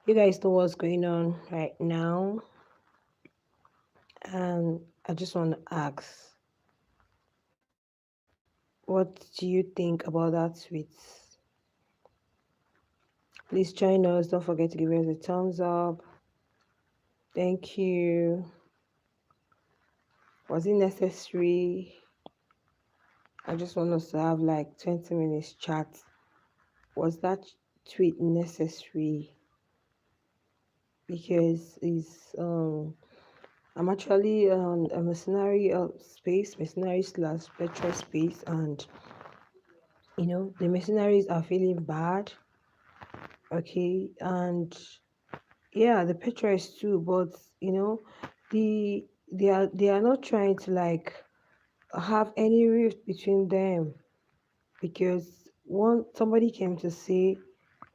You guys know what's going on right now, and I just want to ask, what do you think about that tweet? Please join us. Don't forget to give us a thumbs up. Thank you. Was it necessary? I just want us to have like 20 minutes chat. Was that tweet necessary? Because I'm actually on a mercenary space, mercenary slash petrol space, and the mercenaries are feeling bad. Okay, and yeah, the petrolists too, but they are not trying to like have any rift between them, because one somebody came to say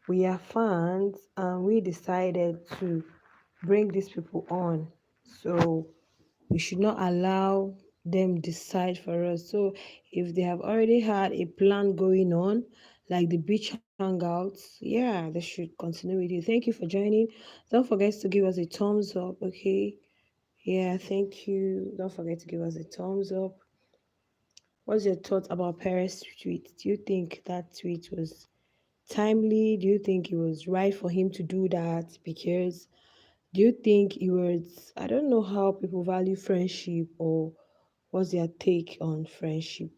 we are fans and we decided to bring these people on, so we should not allow them decide for us. So if they have already had a plan going on, like the beach hangouts, yeah, they should continue with you. Thank you for joining. Don't forget to give us a thumbs up, okay? Yeah, thank you. Don't forget to give us a thumbs up. What's your thought about Pere's tweet? Do you think that tweet was timely? Do you think it was right for him to do that? Because do you think it was, I don't know how people value friendship, or what's their take on friendship?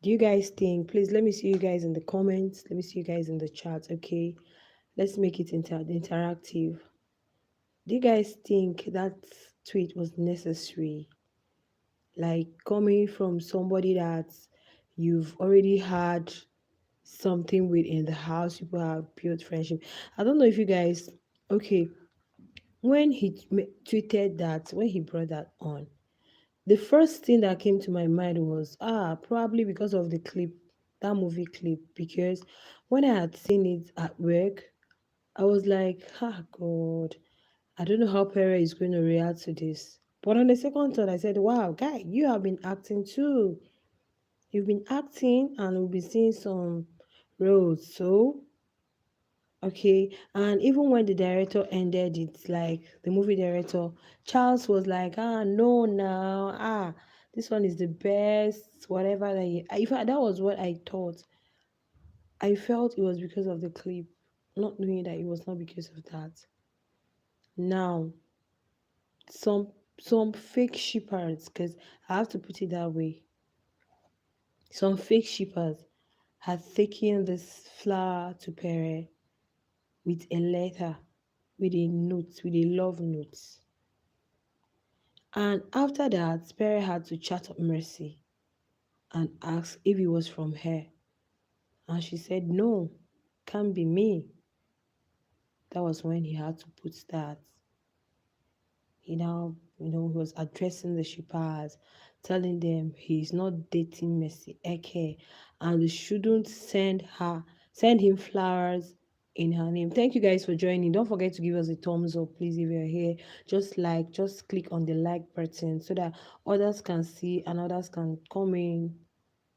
Do you guys think, please let me see you guys in the comments, let me see you guys in the chat, okay? Let's make it interactive. Do you guys think that tweet was necessary? Like coming from somebody that you've already had something with in the house, people have built friendship. I don't know if you guys, okay, when tweeted that, when he brought that on, the first thing that came to my mind was, probably because of the clip, that movie clip. Because when I had seen it at work, I was like, God, I don't know how Pere is going to react to this. But on the second thought, I said, wow, guy, you have been acting too. You've been acting, and we'll be seeing some roles. So okay, and even when the director ended it, like the movie director, Charles was like, no, now, this one is the best, whatever that in fact, that was what I thought. I felt it was because of the clip, not knowing that it was not because of that. Now, some some fake shippers, because I have to put it that way, some fake shippers had taken this flower to Pere with a letter, with a note, with a love note. And after that, Pere had to chat up Mercy and ask if it was from her. And she said, no, can't be me. That was when he had to put that. He now, he was addressing the shippers, telling them he's not dating Mercy Eke, and they shouldn't send him flowers in her name. Thank you guys for joining. Don't forget to give us a thumbs up, please, if you're here. Just click on the like button so that others can see and others can come in.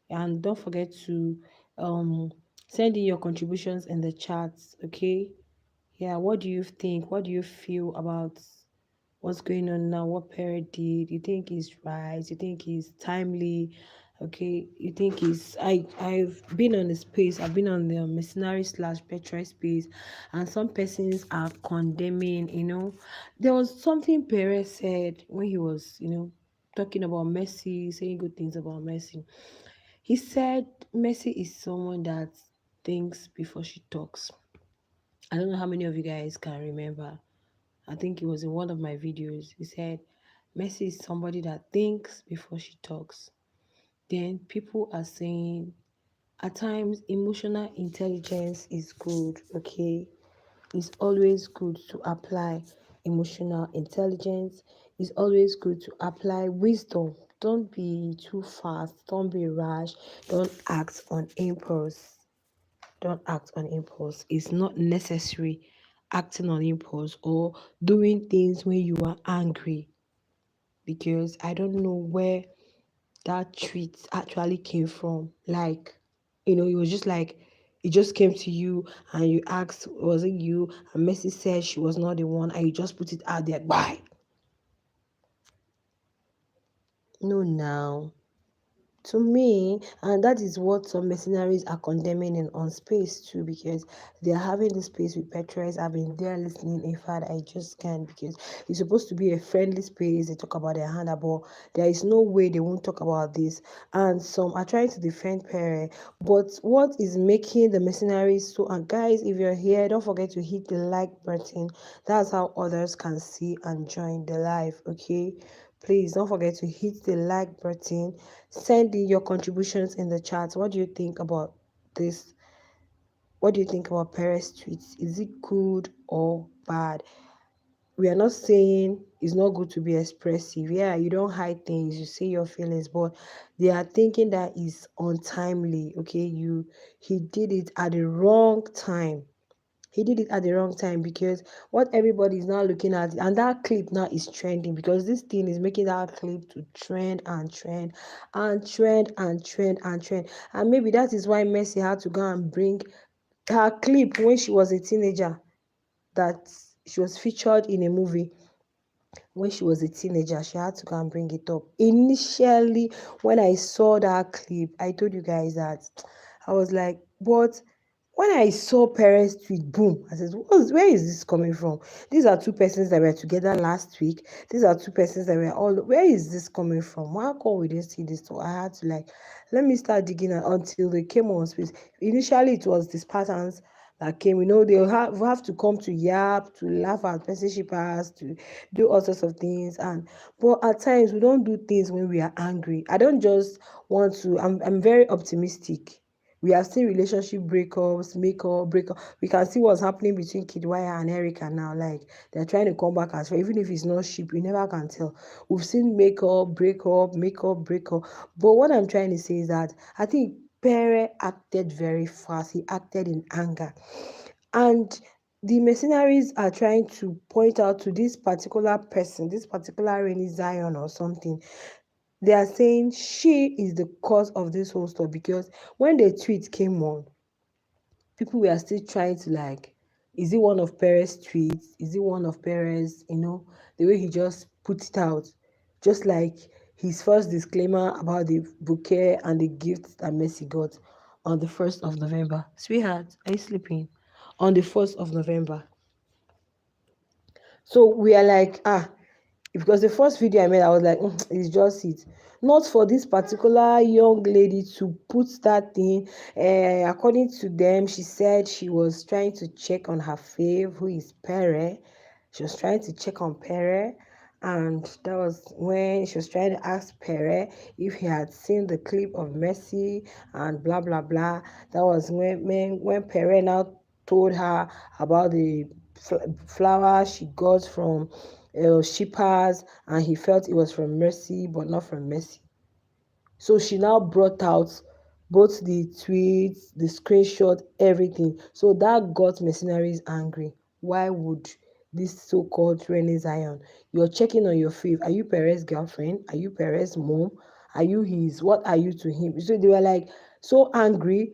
And don't forget to um send in your contributions in the chats, okay? Yeah, what do you think? What do you feel about what's going on now, what Pere did? You think is right? You think is timely? Okay, you think is I've been on the space, I've been on the mercenary slash petrol space, and some persons are condemning, there was something Pere said when he was, talking about Messi, saying good things about Messi. He said Messi is someone that thinks before she talks. I don't know how many of you guys can remember. I think it was in one of my videos. He said, Messi is somebody that thinks before she talks. Then people are saying, at times, emotional intelligence is good, okay? It's always good to apply emotional intelligence. It's always good to apply wisdom. Don't be too fast. Don't be rash. Don't act on impulse. Don't act on impulse. It's not necessary acting on impulse or doing things when you are angry, because I don't know where that tweet actually came from. Like, it was just like it just came to you and you asked, was it you? And Messi said she was not the one, and you just put it out there. Why? No, now. To me, and that is what some mercenaries are condemning on space too, because they are having this space with Petres. I've been there listening. In fact, I just can't, because it's supposed to be a friendly space. They talk about their handball. There is no way they won't talk about this. And some are trying to defend Pere. But what is making the mercenaries so, and guys, if you're here, don't forget to hit the like button. That's how others can see and join the live, okay? Please don't forget to hit the like button. Send in your contributions in the chat. What do you think about this? What do you think about Pere's tweets? Is it good or bad? We are not saying it's not good to be expressive. Yeah, you don't hide things, you say your feelings, but they are thinking that is untimely. Okay, he did it at the wrong time. He did it at the wrong time, because what everybody is now looking at, and that clip now is trending, because this thing is making that clip to trend and trend and trend and trend and trend. And maybe that is why Messi had to go and bring her clip when she was a teenager, that she was featured in a movie when she was a teenager. She had to go and bring it up. Initially, when I saw that clip, I told you guys that I was like, but when I saw Pere's tweet, boom, I said, where is this coming from? These are two persons that were together last week. These are two persons that were all, where is this coming from? Why come we didn't see this? So I had to like, let me start digging until they came on space. Initially, it was the Spartans that came. They'll have to come to yap, to laugh at person shippers, to do all sorts of things. But at times we don't do things when we are angry. I don't just want to, I'm very optimistic. We have seen relationship breakups, makeup, breakup. We can see what's happening between Kidwaya and Erica now. Like, they're trying to come back as well. Even if it's not ship, you never can tell. We've seen makeup, breakup. But what I'm trying to say is that I think Pere acted very fast. He acted in anger. And the mercenaries are trying to point out to this particular person, this particular Rainy Zion or something. They are saying she is the cause of this whole stuff, because when the tweet came on, people were still trying to like, is it one of Pere's tweets? Is it one of Pere's, the way he just put it out? Just like his first disclaimer about the bouquet and the gift that Messi got on the 1st of November. Sweetheart, are you sleeping? On the 1st of November. So we are like, because the first video I made, I was like, it's just it. Not for this particular young lady to put that thing. According to them, she said she was trying to check on her fave, who is Pere. She was trying to check on Pere. And that was when she was trying to ask Pere if he had seen the clip of Messi and blah, blah, blah. That was when Pere now told her about the flower she got from shippers, and he felt it was from Mercy but not from Messi. So she now brought out both the tweets, the screenshot, everything. So that got mercenaries angry. Why would this so-called Rene Zion? You're checking on your fave. Are you Perez's girlfriend? Are you Perez's mom? Are you his? What are you to him? So they were like so angry,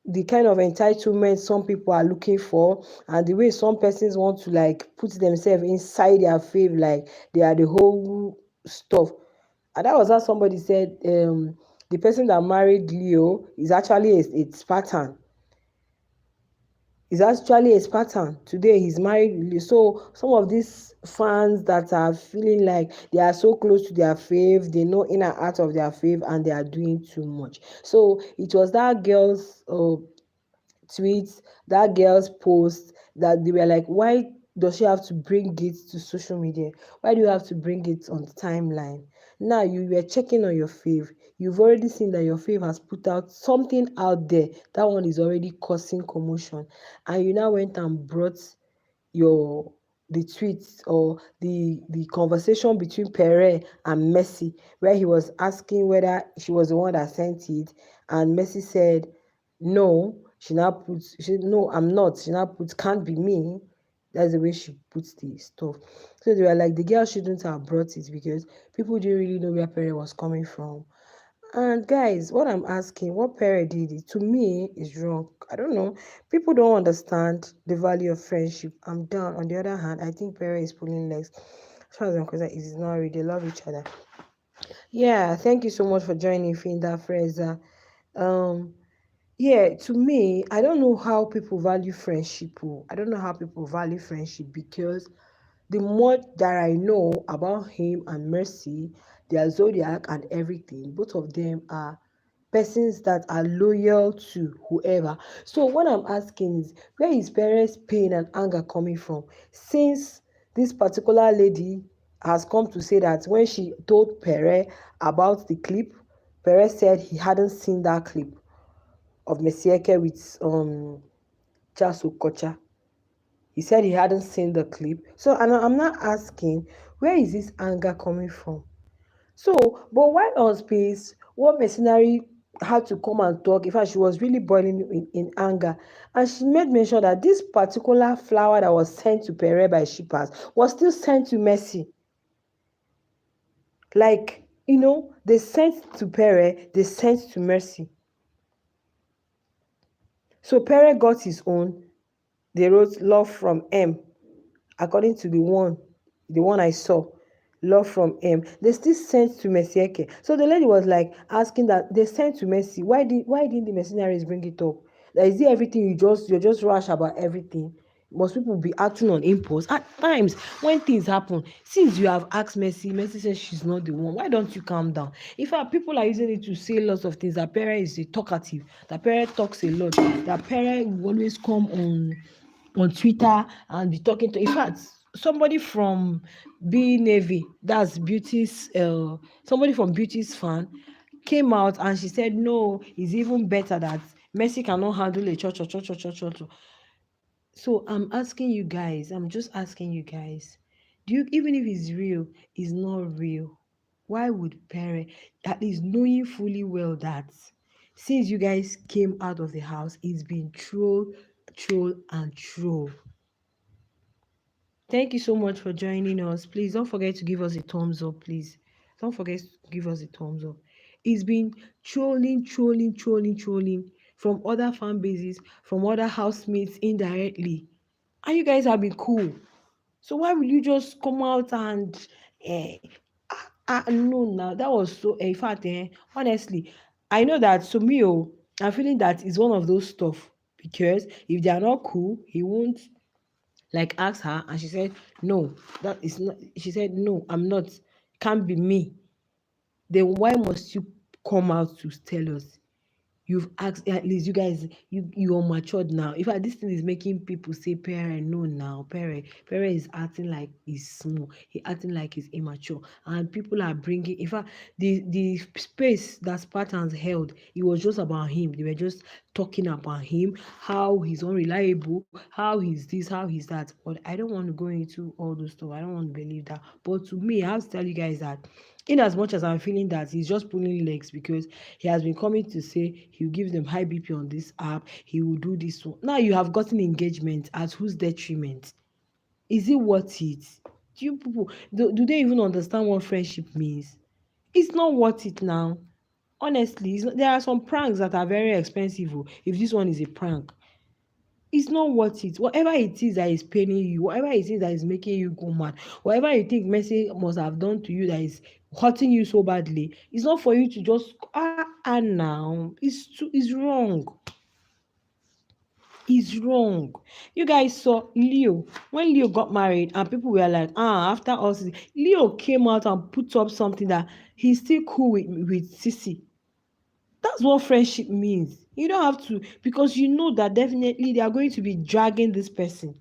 the kind of entitlement some people are looking for, and the way some persons want to like put themselves inside their fave, like they are the whole stuff. And that was how somebody said, the person that married Leo is actually a Spartan. Is actually a Spartan. Today he's married Leo. So some of these fans that are feeling like they are so close to their fave, they know in and out of their fave, and they are doing too much. So it was that girl's tweets, that girl's post, that they were like, why does she have to bring it to social media? Why do you have to bring it on the timeline? Now you were checking on your fave. You've already seen that your fave has put out something out there. That one is already causing commotion. And you now went and brought your the tweets or the conversation between Pere and Messi, where he was asking whether she was the one that sent it, and Messi said no. She now puts, she said, no, I'm not. She now puts, can't be me. That's the way she puts the stuff. So they were like, the girl shouldn't have brought it, because people didn't really know where Pere was coming from. And guys, what I'm asking, what Pere did to me is wrong. I don't know. People don't understand the value of friendship. I'm down. On the other hand, I think Pere is pulling legs. As far as I'm concerned, it is not real. They love each other. Yeah, thank you so much for joining Finda Fraser. Um, yeah, to me, I don't know how people value friendship. Oh. I don't know how people value friendship because the more that I know about him and Mercy, their zodiac and everything, both of them are persons that are loyal to whoever. So what I'm asking is, where is parents' pain and anger coming from? Since this particular lady has come to say that when she told Pere about the clip, Pere said he hadn't seen that clip of Mesieke with Charles Okocha. He said he hadn't seen the clip. So and I'm not asking, where is this anger coming from? So, but while on space, one mercenary had to come and talk. In fact, she was really boiling in anger. And she made mention that this particular flower that was sent to Pere by shippers was still sent to Mercy. Like, they sent to Pere, they sent to Mercy. So Pere got his own. They wrote love from M, according to the one I saw. Love from M. They still sent to Messieke. So the lady was like asking that they sent to Messi. Why didn't the mercenaries bring it up? Like, is it everything you're just rush about everything? Most people be acting on impulse. At times, when things happen, since you have asked Messi says she's not the one. Why don't you calm down? In fact, people are using it to say lots of things. That Pere is a talkative. That Pere talks a lot. That Pere will always come on Twitter and be talking to. In fact, somebody from B Navy, that's Beauty's, somebody from Beauty's fan, came out and she said, no, it's even better that Messi cannot handle a cho. So I'm just asking you guys, do you, even if it's real, it's not real? Why would Pere, at least knowing fully well that since you guys came out of the house, it's been troll, and troll? Thank you so much for joining us. Please don't forget to give us a thumbs up, please. Don't forget to give us a thumbs up. It's been trolling from other fan bases, from other housemates indirectly. And you guys have been cool. So why will you just come out and no, now that was so in fact, honestly, I know that to me, I'm feeling that it's one of those stuff because if they are not cool, he won't like asked her and she said no, that is not, she said no, I'm not, can't be me. Then why must you come out to tell us? You've asked, at least you guys, you are matured now. In fact, this thing is making people say Pere no now. Pere is acting like he's small. He acting like he's immature. And people are bringing, in fact, the space that Spartans held, it was just about him. They were just talking about him, how he's unreliable, how he's this, how he's that. But I don't want to go into all those stuff. I don't want to believe that. But to me, I have to tell you guys that in as much as I'm feeling that he's just pulling legs because he has been coming to say he'll give them high BP on this app, he will do this one. Now you have gotten engagement at whose detriment? Is it worth it? Do you people do they even understand what friendship means? It's not worth it now. Honestly, there are some pranks that are very expensive. If this one is a prank, it's not worth it. Whatever it is that is paining you, whatever it is that is making you go mad, whatever you think Messi must have done to you that is hurting you so badly, it's not for you to just now. It's wrong. It's wrong. You guys saw Leo when Leo got married, and people were like, after us, Leo came out and put up something that he's still cool with Sissy. That's what friendship means. You don't have to, because you know that definitely they are going to be dragging this person.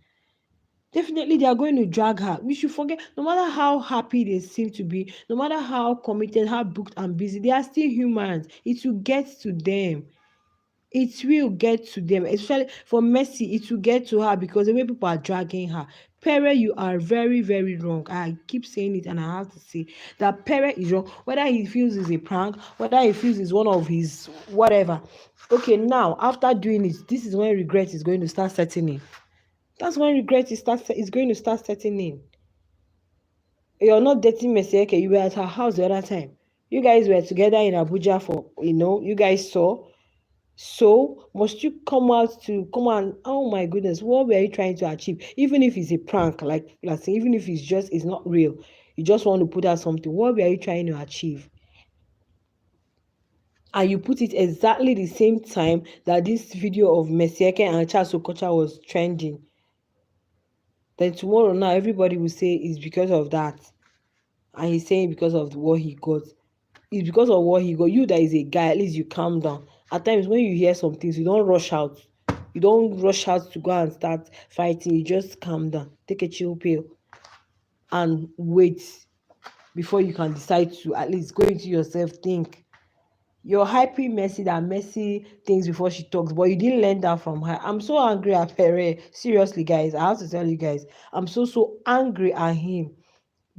Definitely they are going to drag her. We should forget, no matter how happy they seem to be, no matter how committed, how booked and busy, they are still humans. It will get to them. It will get to them, especially for Messi. It will get to her because the way people are dragging her. Pere, you are very, very wrong. I keep saying it and I have to say that Pere is wrong. Whether he feels it's a prank, whether he feels it's one of his whatever. Okay, now after doing it, this is when regret is going to start setting in. That's when regret is going to start setting in. You're not dating Messi. Okay, you were at her house the other time. You guys were together in Abuja for, you guys saw. So must you come out to come and, oh my goodness, what were you trying to achieve? Even if it's a prank, like saying, even if it's not real, you just want to put out something. What were you trying to achieve? And you put it exactly the same time that this video of Mesieke and Charles Okocha was trending. Then tomorrow now everybody will say it's because of that. And he's saying because of what he got. It's because of what he got. You that is a guy, at least you calm down. At times when you hear some things, you don't rush out. You don't rush out to go and start fighting. You just calm down. Take a chill pill and wait before you can decide to at least go into yourself, think. You're hyping Messi that Messi thinks before she talks, but you didn't learn that from her. I'm so angry at Pere. Seriously, guys, I have to tell you guys, I'm so angry at him.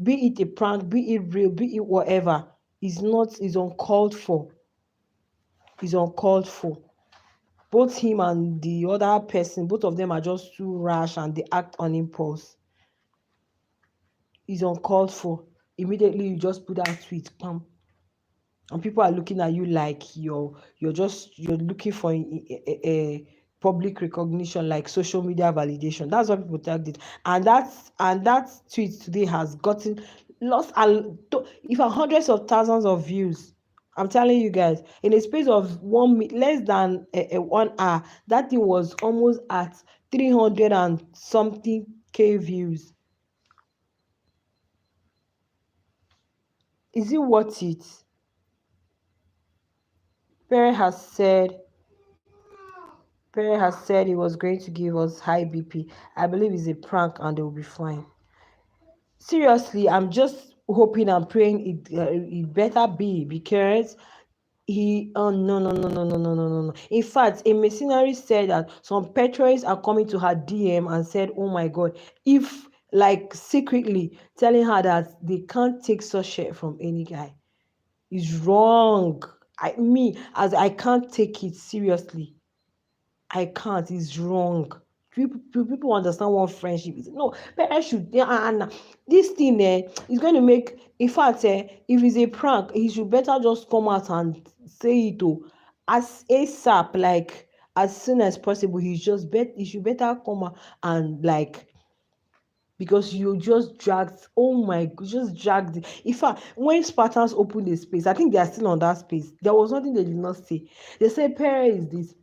Be it a prank, be it real, be it whatever, is uncalled for. Is uncalled for. Both him and the other person, both of them are just too rash and they act on impulse. Is uncalled for. Immediately you just put that tweet, pam, and people are looking at you like you're looking for a public recognition, like social media validation. That's what people tagged it. And that tweet today has gotten lost, and if hundreds of thousands of views. I'm telling you guys, in a space of less than 1 hour, that thing was almost at 300 and something k views. Is it worth it? Pere has said Pere has said he was going to give us high BP. I believe it's a prank and they will be fine. Seriously, I'm just hoping and praying it better be, because oh no no no no no no no no no. In fact, a mercenary said that some patrons are coming to her DM and said, oh my god, if, like, secretly telling her that they can't take such shit from any guy. Is wrong. As I can't take it seriously. I can't. It's wrong. People understand what friendship is. No, parents should. And this thing is going to make. In fact, if it's a prank, he should better just come out and say it as ASAP, like as soon as possible. He should better come out and, like, because you just dragged. Oh my, just dragged it. In fact, when Spartans opened the space, I think they are still on that space. There was nothing they did not say. They said, Pere is this.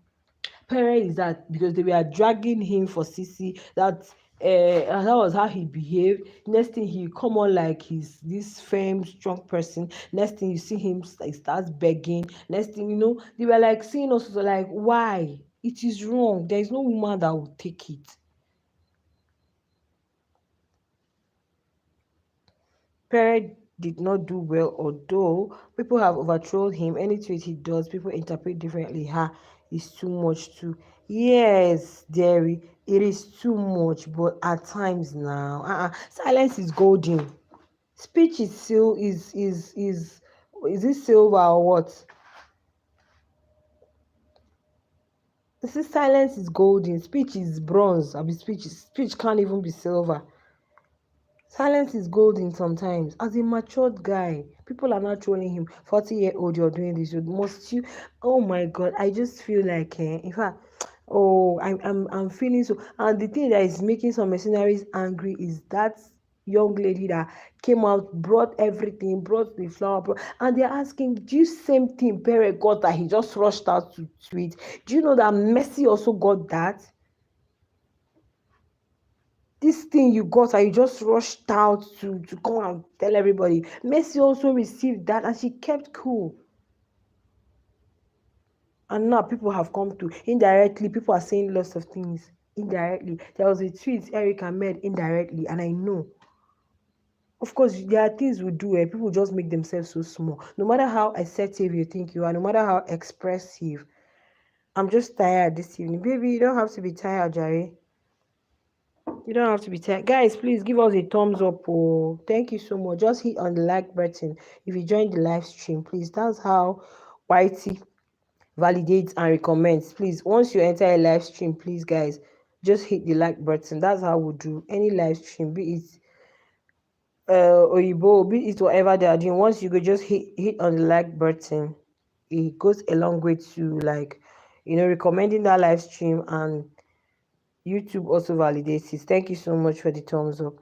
Pere is that, because they were dragging him for CC, and that was how he behaved. Next thing, he come on like he's this firm, strong person. Next thing, you see him like starts begging. Next thing, they were like seeing us like, why? It is wrong. There is no woman that will take it. Pere did not do well, although people have overthrown him. Any tweet he does, people interpret differently. It's too much too. Yes, Derry, it is too much, but at times now, silence is golden. Speech is still is it silver or what? This silence is golden. Speech is bronze. I mean, speech can't even be silver. Silence is golden sometimes. As a matured guy, people are not trolling him. 40-year-old, you're doing this. You must you. Oh my God! I just feel like, in fact, oh, I'm feeling so. And the thing that is making some mercenaries angry is that young lady that came out, brought everything, brought the flower, and they're asking, do you same thing Pere got that he just rushed out to tweet? Do you know that Messi also got that? This thing you got and you just rushed out to come and tell everybody. Messi also received that and she kept cool. And now people have come to indirectly, people are saying lots of things indirectly. There was a tweet Erica made indirectly, and I know. Of course, there are things we do where people just make themselves so small. No matter how assertive you think you are, no matter how expressive. I'm just tired this evening. Baby, you don't have to be tired, Jerry. You don't have to be tired. Guys, please give us a thumbs up. Oh, thank you so much. Just hit on the like button if you join the live stream, please. That's how YT validates and recommends. Please, once you enter a live stream, please, guys, just hit the like button. That's how we do any live stream, be it Oyibo, be it whatever they are doing, once you go just hit on the like button, it goes a long way to like, recommending that live stream, and YouTube also validates it. Thank you so much for the thumbs up.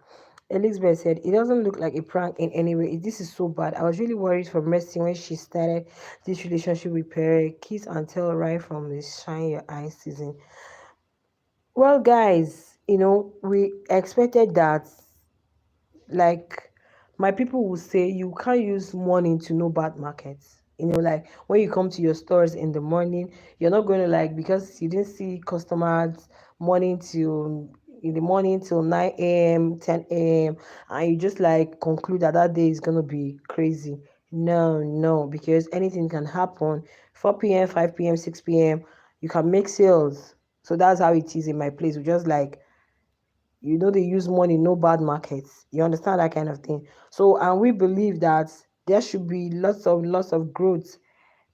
Elizabeth said, it doesn't look like a prank in any way. This is so bad. I was really worried for Mercy when she started this relationship with Pere. Kiss and tell right from the shine your eyes season. Well, guys, we expected that. Like, my people will say you can't use morning to know bad markets. Like when you come to your stores in the morning, you're not going to, like, because you didn't see customers morning till in the morning till 9 a.m., 10 a.m., and you just like conclude that that day is going to be crazy. No, no, because anything can happen. 4 p.m., 5 p.m., 6 p.m., you can make sales. So that's how it is in my place. We just like, they use money, no bad markets. You understand that kind of thing. So, and we believe that there should be lots of growth.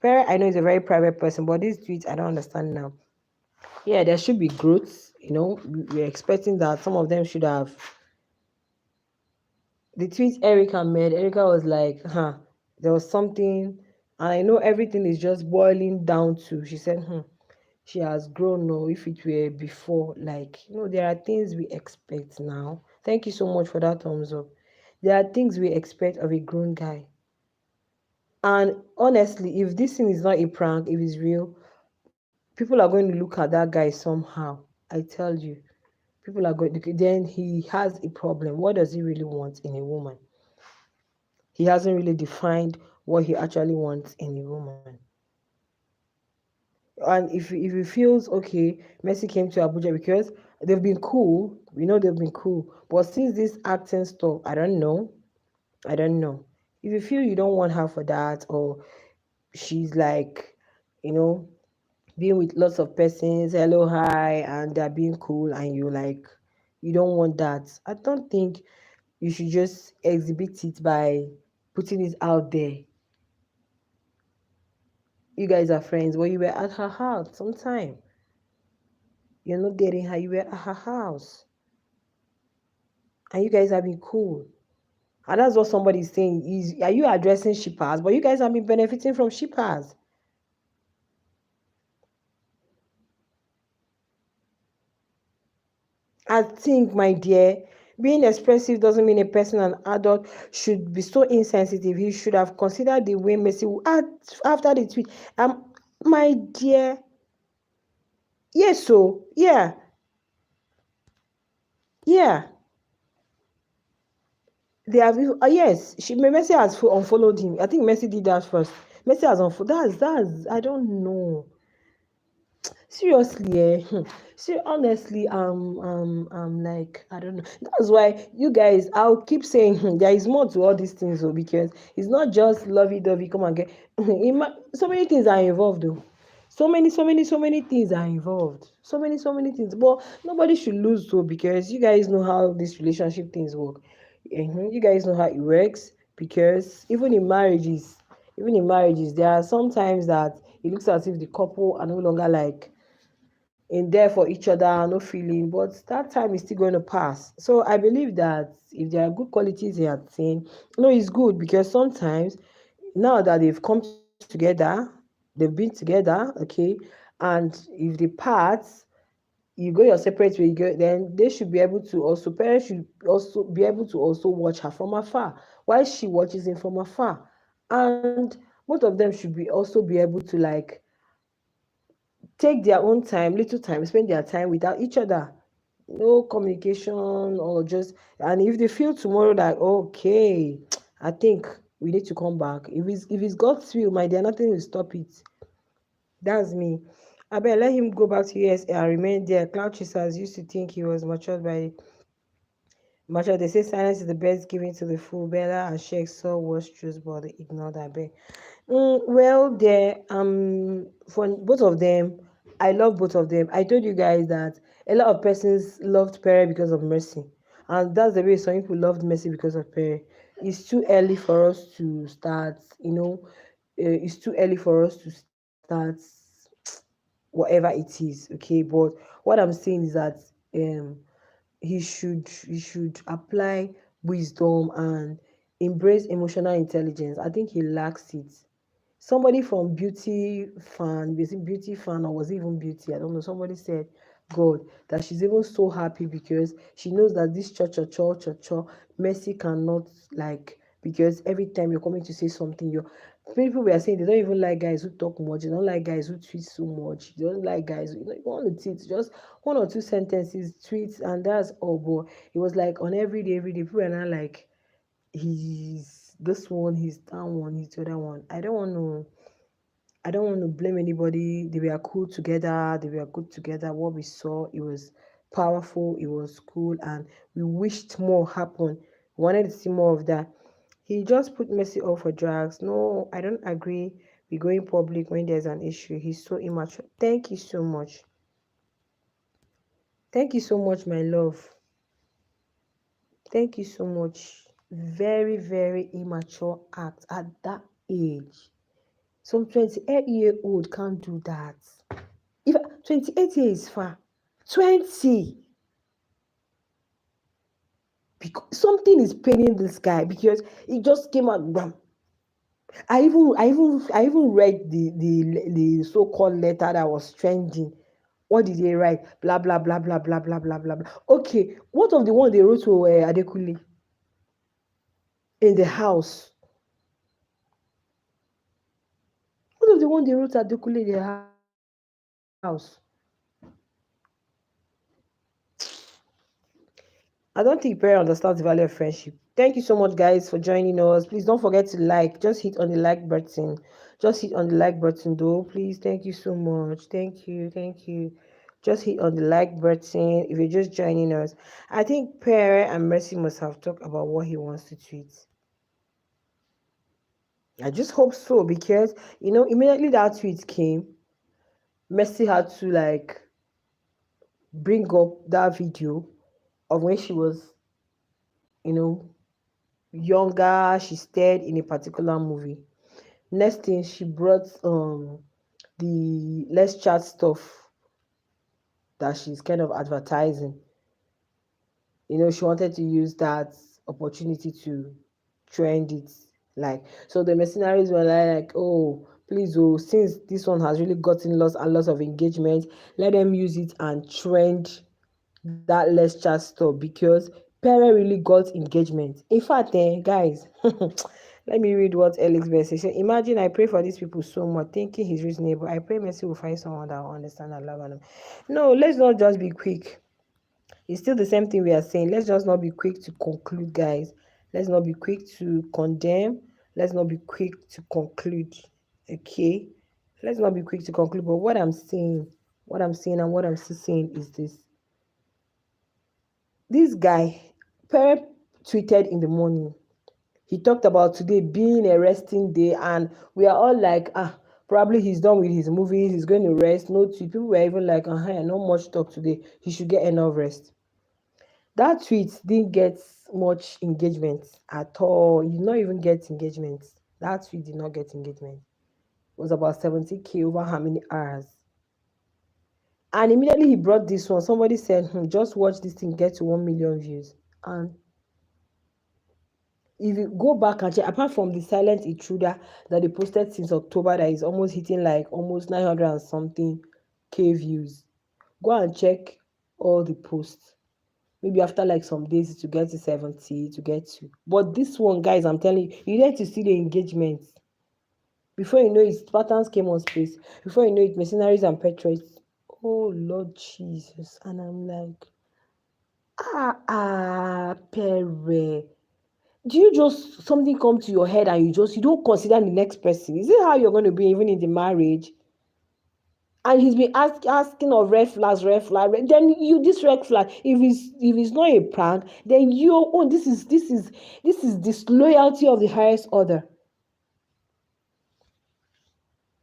Pere, I know is a very private person, but these tweets I don't understand now. Yeah, there should be growth. We're expecting that some of them should have. The tweet Erica made, Erica was like, there was something, and I know everything is just boiling down to, she said, she has grown. No, if it were before, like, there are things we expect now. Thank you so much for that thumbs up. There are things we expect of a grown guy. And honestly, if this thing is not a prank, if it's real, people are going to look at that guy somehow. I tell you, people are going to, then he has a problem. What does he really want in a woman? He hasn't really defined what he actually wants in a woman. And if he feels okay, Messi came to Abuja because they've been cool. We know they've been cool. But since this acting stuff, I don't know. I don't know. If you feel you don't want her for that, or she's like, you know, being with lots of persons, hello, hi, and they're being cool, and you don't want that. I don't think you should just exhibit it by putting it out there. You guys are friends, but you were at her house sometime. You're not dating her, you were at her house. And you guys have been cool. And that's what somebody's saying. Are you addressing shippers? But you guys have been benefiting from shippers. I think, my dear, being expressive doesn't mean a person, an adult, should be so insensitive. He should have considered the way Messi after the tweet. My dear, yes, so yeah, yeah. They have yes. Messi has unfollowed him. I think Messi did that first. Messi has unfollowed. That's I don't know. Seriously, see, honestly, I'm like, I don't know. That's why you guys, I'll keep saying, there is more to all these things, though, because it's not just lovey-dovey, come and get. So many things are involved, though. So many things are involved. So many things. But nobody should lose, though, because you guys know how these relationship things work. You guys know how it works, because even in marriages, there are sometimes that it looks as if the couple are no longer like in there for each other, no feeling, but that time is still going to pass. So I believe that if there are good qualities they are saying, no, it's good, because sometimes now that they've come together, they've been together, okay, and if they part, you go your separate way, you go, then they should be able to also, parents should also be able to also watch her from afar while she watches him from afar. And both of them should be also be able to like take their own time, little time, spend their time without each other. No communication, or just, and if they feel tomorrow that okay, I think we need to come back. If it's God's will, my dear, nothing will stop it. That's me. I bet let him go back to USA and remain there. Cloud chasers used to think he was matured by matured. They say silence is the best given to the fool. Bella and Sheikh saw was truth, but they ignored that bet. Well, there, for both of them, I love both of them. I told you guys that a lot of persons loved Pere because of Mercy, and that's the way some people loved Mercy because of Pere. It's too early for us to start. It's too early for us to start whatever it is. Okay, but what I'm saying is that um he should apply wisdom and embrace emotional intelligence. I think he lacks it. Somebody from beauty fan, was it beauty fan or was it even beauty? I don't know. Somebody said, God, that she's even so happy because she knows that this cho Messi cannot like, because every time you're coming to say something, you're people were saying they don't even like guys who talk much, they don't like guys who tweet so much, they don't like guys, you want to tweet just one or two sentences, tweets, and that's all. But it was like on every day, people are not like he's this one, he's that one, he's the other one. I don't want to blame anybody. They were cool together. They were good together. What we saw, it was powerful. It was cool, and we wished more happen. We wanted to see more of that. He just put Messi off for drugs. No, I don't agree with going public when there's an issue. He's so immature. Thank you so much. Thank you so much, my love. Thank you so much. Very, very immature act at that age. Some 28-year-old can't do that. If 28 years is far, 20, because something is paining this guy because he just came out. Bam. I even read the so-called letter that was trending. What did they write? Blah blah blah blah blah blah blah blah blah. Okay, what of the one they wrote to Adekule in the house? What of the one they wrote to Adekule in the house? I don't think Pere understands the value of friendship. Thank you so much, guys, for joining us. Please don't forget to like. Just hit on the like button. Just hit on the like button, though. Please, thank you so much. Thank you, thank you. Just hit on the like button if you're just joining us. I think Pere and Mercy must have talked about what he wants to tweet. I just hope so because immediately that tweet came, Mercy had to like bring up that video of when she was, you know, younger, she starred in a particular movie. Next thing, she brought the let's chat stuff that she's kind of advertising. She wanted to use that opportunity to trend it. Like, so the mercenaries were like, oh, please, oh, since this one has really gotten lots and lots of engagement, let them use it and trend that let's chat stuff because Pere really got engagement. In fact, guys, let me read what Elizabeth says. Imagine I pray for these people so much, thinking he's reasonable. I pray Mercy will find someone that will understand and love him. No, let's not just be quick. It's still the same thing we are saying. Let's just not be quick to conclude, guys. Let's not be quick to condemn. Let's not be quick to conclude. Okay? Let's not be quick to conclude. But what I'm saying and what I'm still saying is this. This guy, Pere tweeted in the morning. He talked about today being a resting day, and we are all like, probably he's done with his movies, he's going to rest. No tweet. People were even like, not much talk today. He should get enough rest. That tweet didn't get much engagement at all. He did not even get engagement. That tweet did not get engagement. It was about 70K over how many hours? And immediately he brought this one. Somebody said, just watch this thing get to 1 million views. And if you go back and check, apart from the silent intruder that they posted since October, that is almost hitting like almost 900 and something K views, go and check all the posts. Maybe after like some days to get to 70, to get to. But this one, guys, I'm telling you, you need to see the engagement. Before you know it, patterns came on space. Before you know it, mercenaries and patriots. Oh, Lord Jesus. And I'm like, Pere. Do you just something come to your head and you don't consider the next person? Is it how you're going to be even in the marriage? And he's been asking of red flag. Then you this red flag. If it's not a prank, then this is disloyalty of the highest order.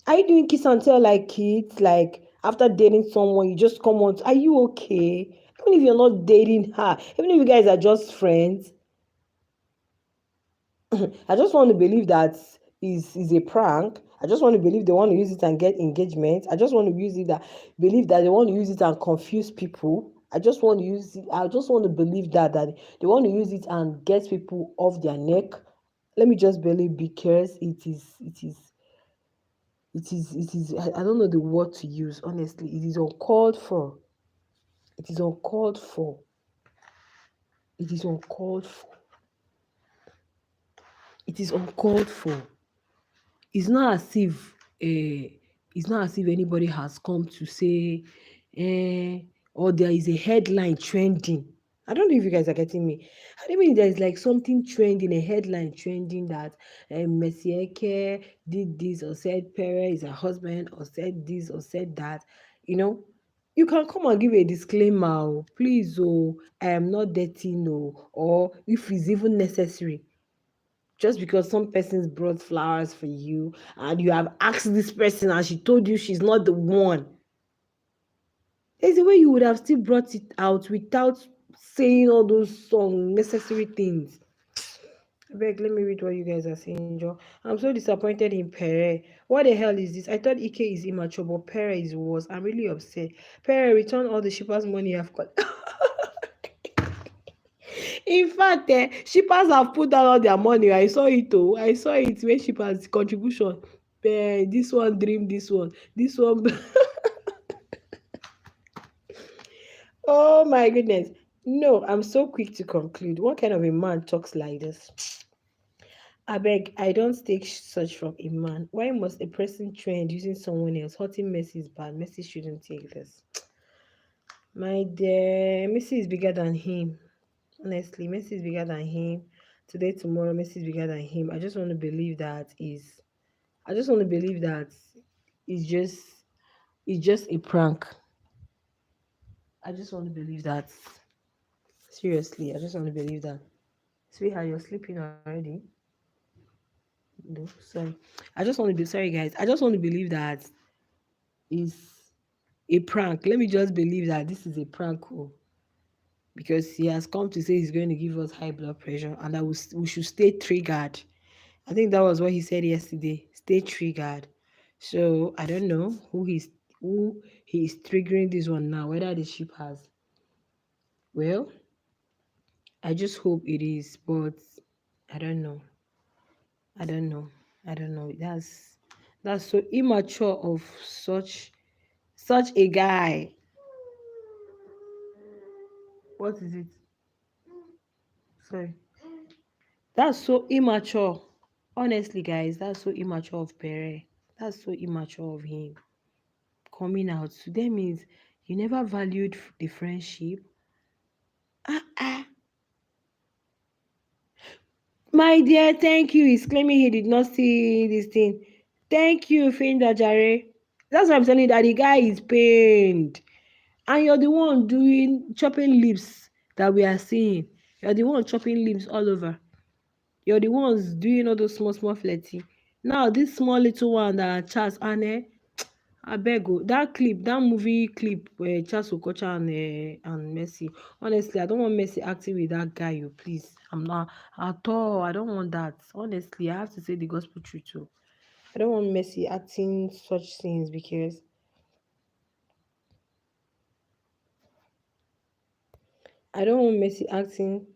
Are you doing kiss and tell like kids? Like after dating someone, you just come on. Are you okay? Even if you're not dating her, even if you guys are just friends, I just want to believe that is a prank. I just want to believe they want to use it and get engagement. I just want to believe that they want to use it and confuse people. I just want to believe that they want to use it and get people off their neck. Let me just believe because I don't know the word to use, honestly. It is uncalled for. It is uncalled for. It is uncalled for. It is uncalled for. It's not as if it's not as if anybody has come to say or there is a headline trending. I don't know if you guys are getting me. I mean there's like something trending, a headline trending that Messi Eke did this or said Pere is her husband or said this or said that, you know. You can come and give a disclaimer, oh, please, oh, I am not dating, no, or if it's even necessary, just because some persons brought flowers for you and you have asked this person and she told you she's not the one, there's a way you would have still brought it out without saying all those unnecessary things. I beg, let me read what you guys are saying, Joe. I'm so disappointed in Pere. What the hell is this? I thought Ike is immature, but Pere is worse. I'm really upset. Pere, return all the shippers' money I've got. In fact, shippers have put down all their money. I saw it oh. I saw it when shippers contribution. This one dream, this one. This one. Oh my goodness. No, I'm so quick to conclude. What kind of a man talks like this? I beg, I don't take such from a man. Why must a person trend using someone else? Hurting Messi is bad. Messi shouldn't take this. My dear, Messi is bigger than him. Honestly, Messi is bigger than him. Today, tomorrow, Messi is bigger than him. I just want to believe that is. I just want to believe that it's just it's just a prank. I just want to believe that. Seriously, I just want to believe that. Sweetheart, you're sleeping already. No, sorry. I just want to be sorry, guys. I just want to believe that is a prank. Let me just believe that this is a prank, oh, because he has come to say he's going to give us high blood pressure and that we should stay triggered. I think that was what he said yesterday. Stay triggered. So I don't know who he is triggering this one now. Whether the ship has. Well, I just hope it is, but I don't know. I don't know. I don't know. That's so immature of such a guy. What is it? Sorry. That's so immature. Honestly, guys, that's so immature of Pere. That's so immature of him. Coming out to them means you never valued the friendship. Ah ah. My dear, thank you. He's claiming he did not see this thing. Thank you, Finda Jare. That's why I'm telling you that the guy is pained. And you're the one doing chopping lips that we are seeing. You're the one chopping lips all over. You're the ones doing all those small flirty. Now this small little one that Charles Anne, I beg you, that clip, that movie clip where Charles Okocha and Messi. Honestly, I don't want Messi acting with that guy. You please, I'm not at all. I don't want that. Honestly, I have to say the gospel truth too. I don't want Messi acting such things because I don't want Messi acting.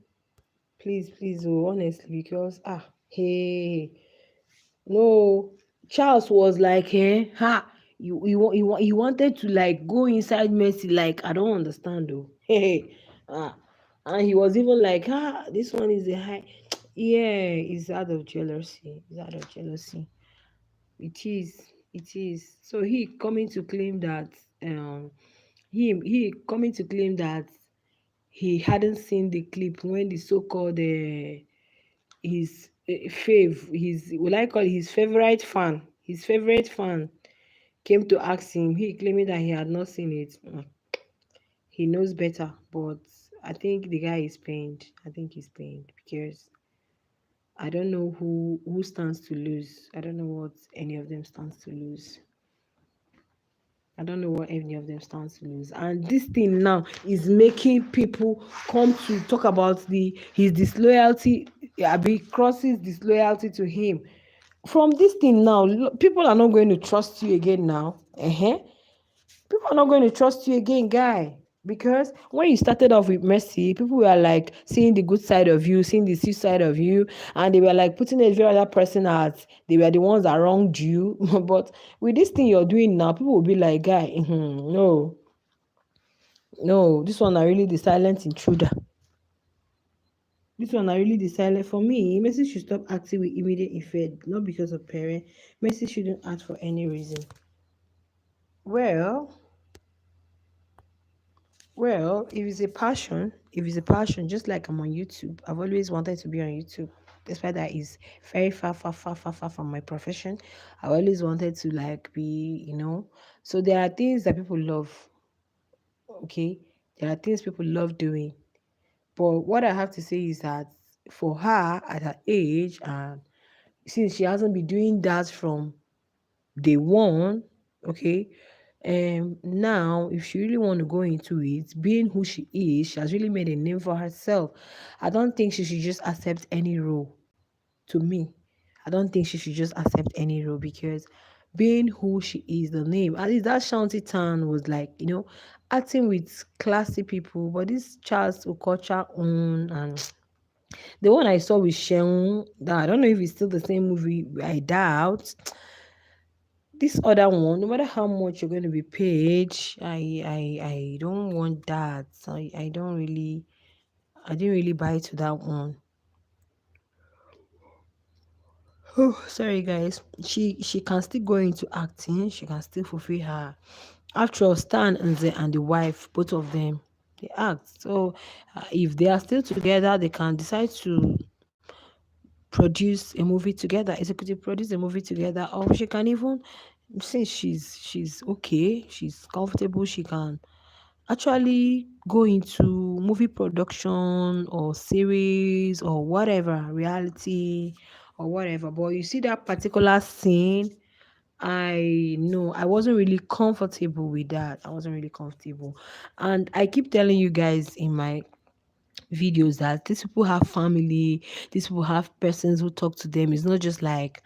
Please, oh, honestly, because hey, no, Charles was like, he wanted to like go inside Messi, like I don't understand though. Hey, and he was even like, this one is a high, yeah, it's out of jealousy. It's out of jealousy. It is, it is. So he coming to claim that, he coming to claim that he hadn't seen the clip when the so-called his his will I call it his favorite fan came to ask him. He claiming that he had not seen it. He knows better, but I think the guy is pained. I think he's pained because I don't know who stands to lose. I don't know what any of them stands to lose. I don't know what any of them stands to lose. And this thing now is making people come to talk about his disloyalty. Abi crosses disloyalty to him. From this thing now, people are not going to trust you again now. People are not going to trust you again, guy. Because when you started off with Mercy, people were like seeing the good side of you, seeing the sweet side of you, and they were like putting every other person as they were the ones that wronged you. But with this thing you're doing now, people will be like, guy, no, no, this one are really the silent intruder. This one are really the silent. For me, Mercy should stop acting with immediate effect, not because of parent. Mercy shouldn't act for any reason. Well, Well, if it's a passion, just like I'm on YouTube, I've always wanted to be on YouTube. Despite that is very far, far, far, far, far from my profession. I always wanted to like be. So there are things that people love, okay? There are things people love doing. But what I have to say is that for her at her age, and since she hasn't been doing that from day one, okay, now if she really want to go into it, being who she is, she has really made a name for herself. I don't think she should just accept any role. To me, I don't think she should just accept any role, because being who she is, the name, at least that Shanty Town was like, acting with classy people, but this Charles Okocha own, and the one I saw with Sheung, that I don't know if it's still the same movie, I doubt. This other one, no matter how much you're going to be paid, I don't want that. I didn't really buy to that one. Oh, sorry guys. She can still go into acting. She can still fulfill her. After all, Stan and the wife, both of them, they act. So if they are still together, they can decide to produce a movie together, executive produce a movie together, or she can even, since she's okay, she's comfortable, she can actually go into movie production or series or whatever, reality or whatever. But you see that particular scene, I know I wasn't really comfortable with that. I wasn't really comfortable. And I keep telling you guys in my videos that these people have family, these people have persons who talk to them. It's not just like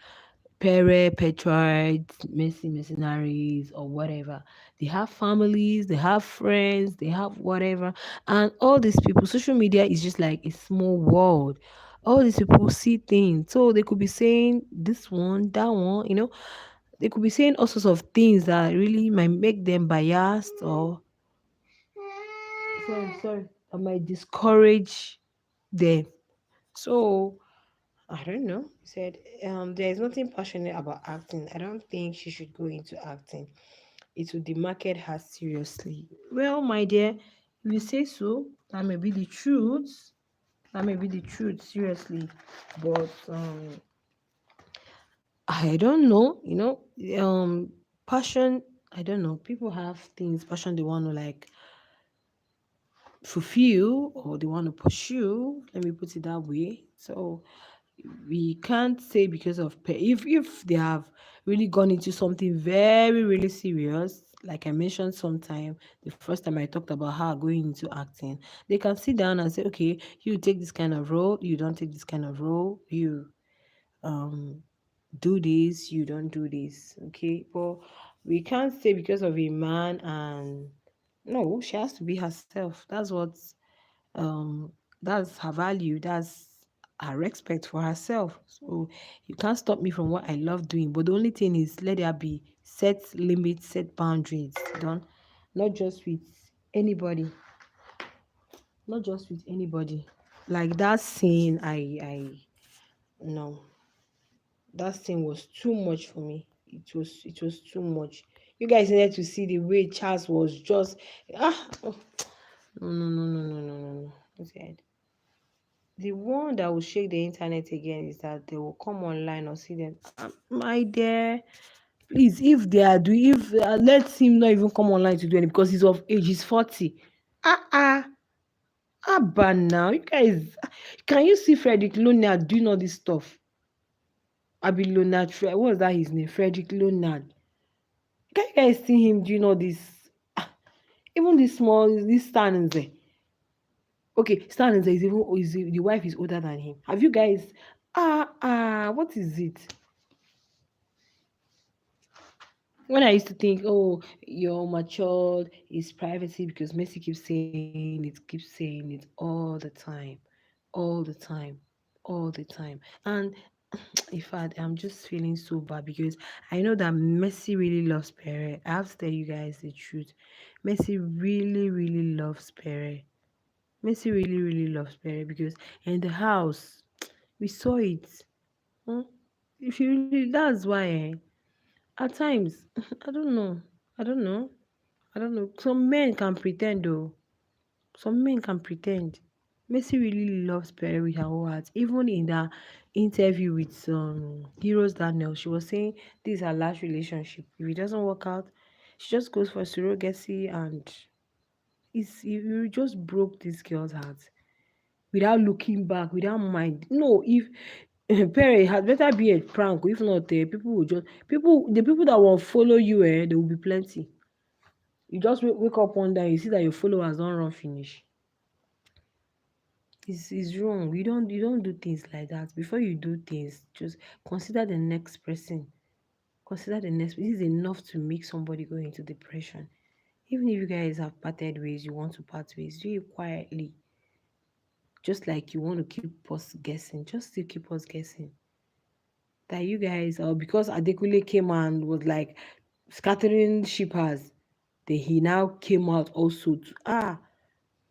Pere, Petrites, mercenaries, or whatever. They have families, they have friends, they have whatever. And all these people, social media is just like a small world. All these people see things. So they could be saying this one, that one. They could be saying all sorts of things that really might make them biased, or sorry, that might discourage them. So I don't know. He said, there is nothing passionate about acting. I don't think she should go into acting. It will demarket her seriously. Well, my dear, if you say so, that may be the truth. That may be the truth, seriously. But I don't know, passion, I don't know. People have things, passion they want to like fulfill or they want to pursue. Let me put it that way. So we can't say because of if they have really gone into something very really serious, like I mentioned sometime the first time I talked about her going into acting, they can sit down and say, okay, you take this kind of role, you don't take this kind of role, you um do this, you don't do this, okay? But we can't say because of a man, and no, she has to be herself. Um that's her value, that's her respect for herself. So you can't stop me from what I love doing, but the only thing is let there be set limits, set boundaries done, not just with anybody, not just with anybody. Like that scene, I no, that scene was too much for me. It was too much. You guys needed to see the way Charles was just oh, no, no, no, no, no, no, no, no. What's it? The one that will shake the internet again is that they will come online or see them. My dear, please, if they are doing, if let him not even come online to do anything because he's of age, he's 40. Ah, but now you guys, can you see Frederick Leonard doing all this stuff? Abi Leonard, what was that his name? Frederick Leonard. Can you guys see him doing all this? Even this small, this stands there. Okay, stands there is even is the wife is older than him. Have you guys? What is it? When I used to think, oh, you're matured, it's privacy because Messi keeps saying it all the time, all the time, all the time. And in fact, I'm just feeling so bad because I know that Messi really loves Pere. I have to tell you guys the truth. Messi really, really loves Pere. Messi really, really loves Pere because in the house, we saw it. Hmm? If you really, that's why. At times, I don't know. I don't know. I don't know. Some men can pretend though. Some men can pretend. Messi really loves Perry with her whole heart. Even in that interview with Heroes Daniel, she was saying this is her last relationship. If it doesn't work out, she just goes for surrogacy, and you just broke this girl's heart without looking back, without mind. No, if Perry had better be a prank, if not, people will just the people that will follow you, there will be plenty. You just wake up one day, you see that your followers don't run finish. It's wrong. You don't do things like that. Before you do things, just consider the next person. Consider the next. This is enough to make somebody go into depression. Even if you guys have parted ways, you want to part ways, do it quietly. Just like you want to keep us guessing, just still keep us guessing. That you guys, because Adekunle came and was like scattering shippers, then he now came out also to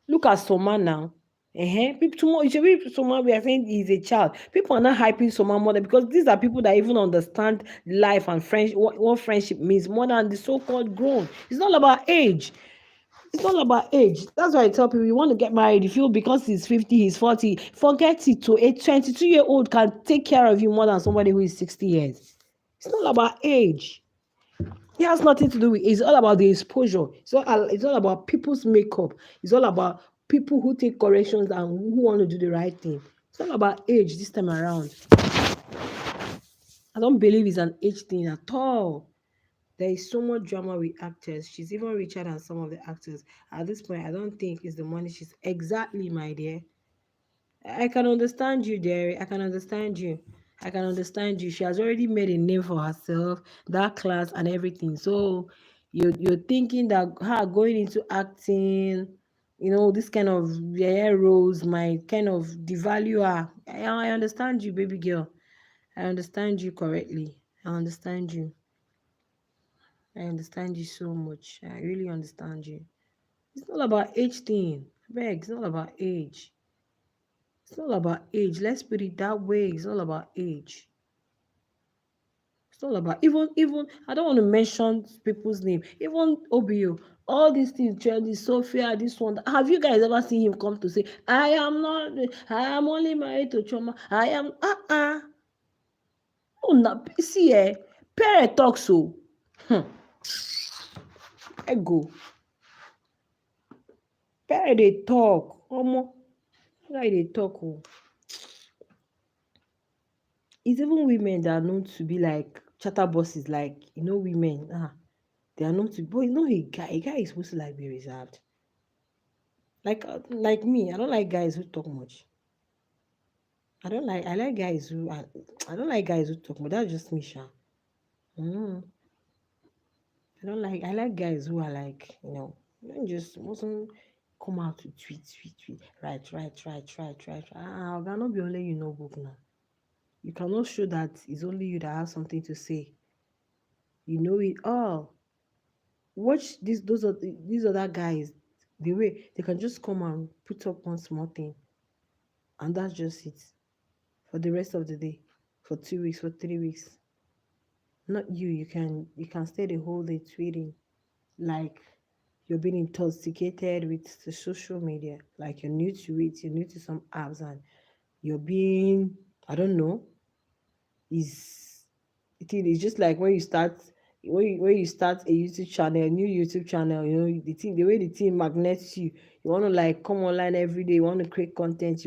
look at Soma now. People tomorrow, Soma, we are saying he's a child. People are not hyping Soma more because these are people that even understand life and friendship, what friendship means more than the so-called grown. It's not about age. It's not about age. That's why I tell people you want to get married. If you because he's 50, he's 40, forget it. To a 22-year-old can take care of you more than somebody who is 60 years. It's not about age. It has nothing to do with it's all about the exposure. It's all about people's makeup. It's all about people who take corrections and who want to do the right thing. It's not about age this time around. I don't believe it's an age thing at all. There is so much drama with actors. She's even richer than some of the actors. At this point, I don't think it's the money she's exactly, my dear. I can understand you, Derry. I can understand you. I can understand you. She has already made a name for herself, that class and everything. So you're thinking that her going into acting, this kind of rare roles might kind of devalue her. I understand you, baby girl. I understand you correctly. I understand you. I understand you so much. I really understand you. It's not about age thing. Beg, it's not about age. It's not about age. Let's put it that way. It's not about age. It's not about even I don't want to mention people's name. Even OBO, all these things, trendy, Sophia, this one. Have you guys ever seen him come to say, I am not I am only married to Choma. I am oh na see Pere talk so. Hmm. I go. Pere they talk. Omo. Guy they talk oh. It's even women that are known to be like chatterbosses, like women. They are known to, but a guy. A guy is supposed to like be reserved. Like me, I don't like guys who talk much. I don't like. I like guys who. I don't like guys who talk much. That's just me, Sha. Mm. I don't like. I like guys who are like, don't just mustn't come out to tweet. Right. I cannot be only book now. You cannot show that it's only you that has something to say. You know it all. Watch these other guys, the way they can just come and put up one small thing, and that's just it for the rest of the day, for 2 weeks, for 3 weeks. Not you. You can stay the whole day tweeting like you're being intoxicated with the social media, like you're new to it, you're new to some apps, and you're being, I don't know, is it's just like when you start when you start a YouTube channel, a new YouTube channel, the way the thing magnets you. You want to like come online every day, you want to create content,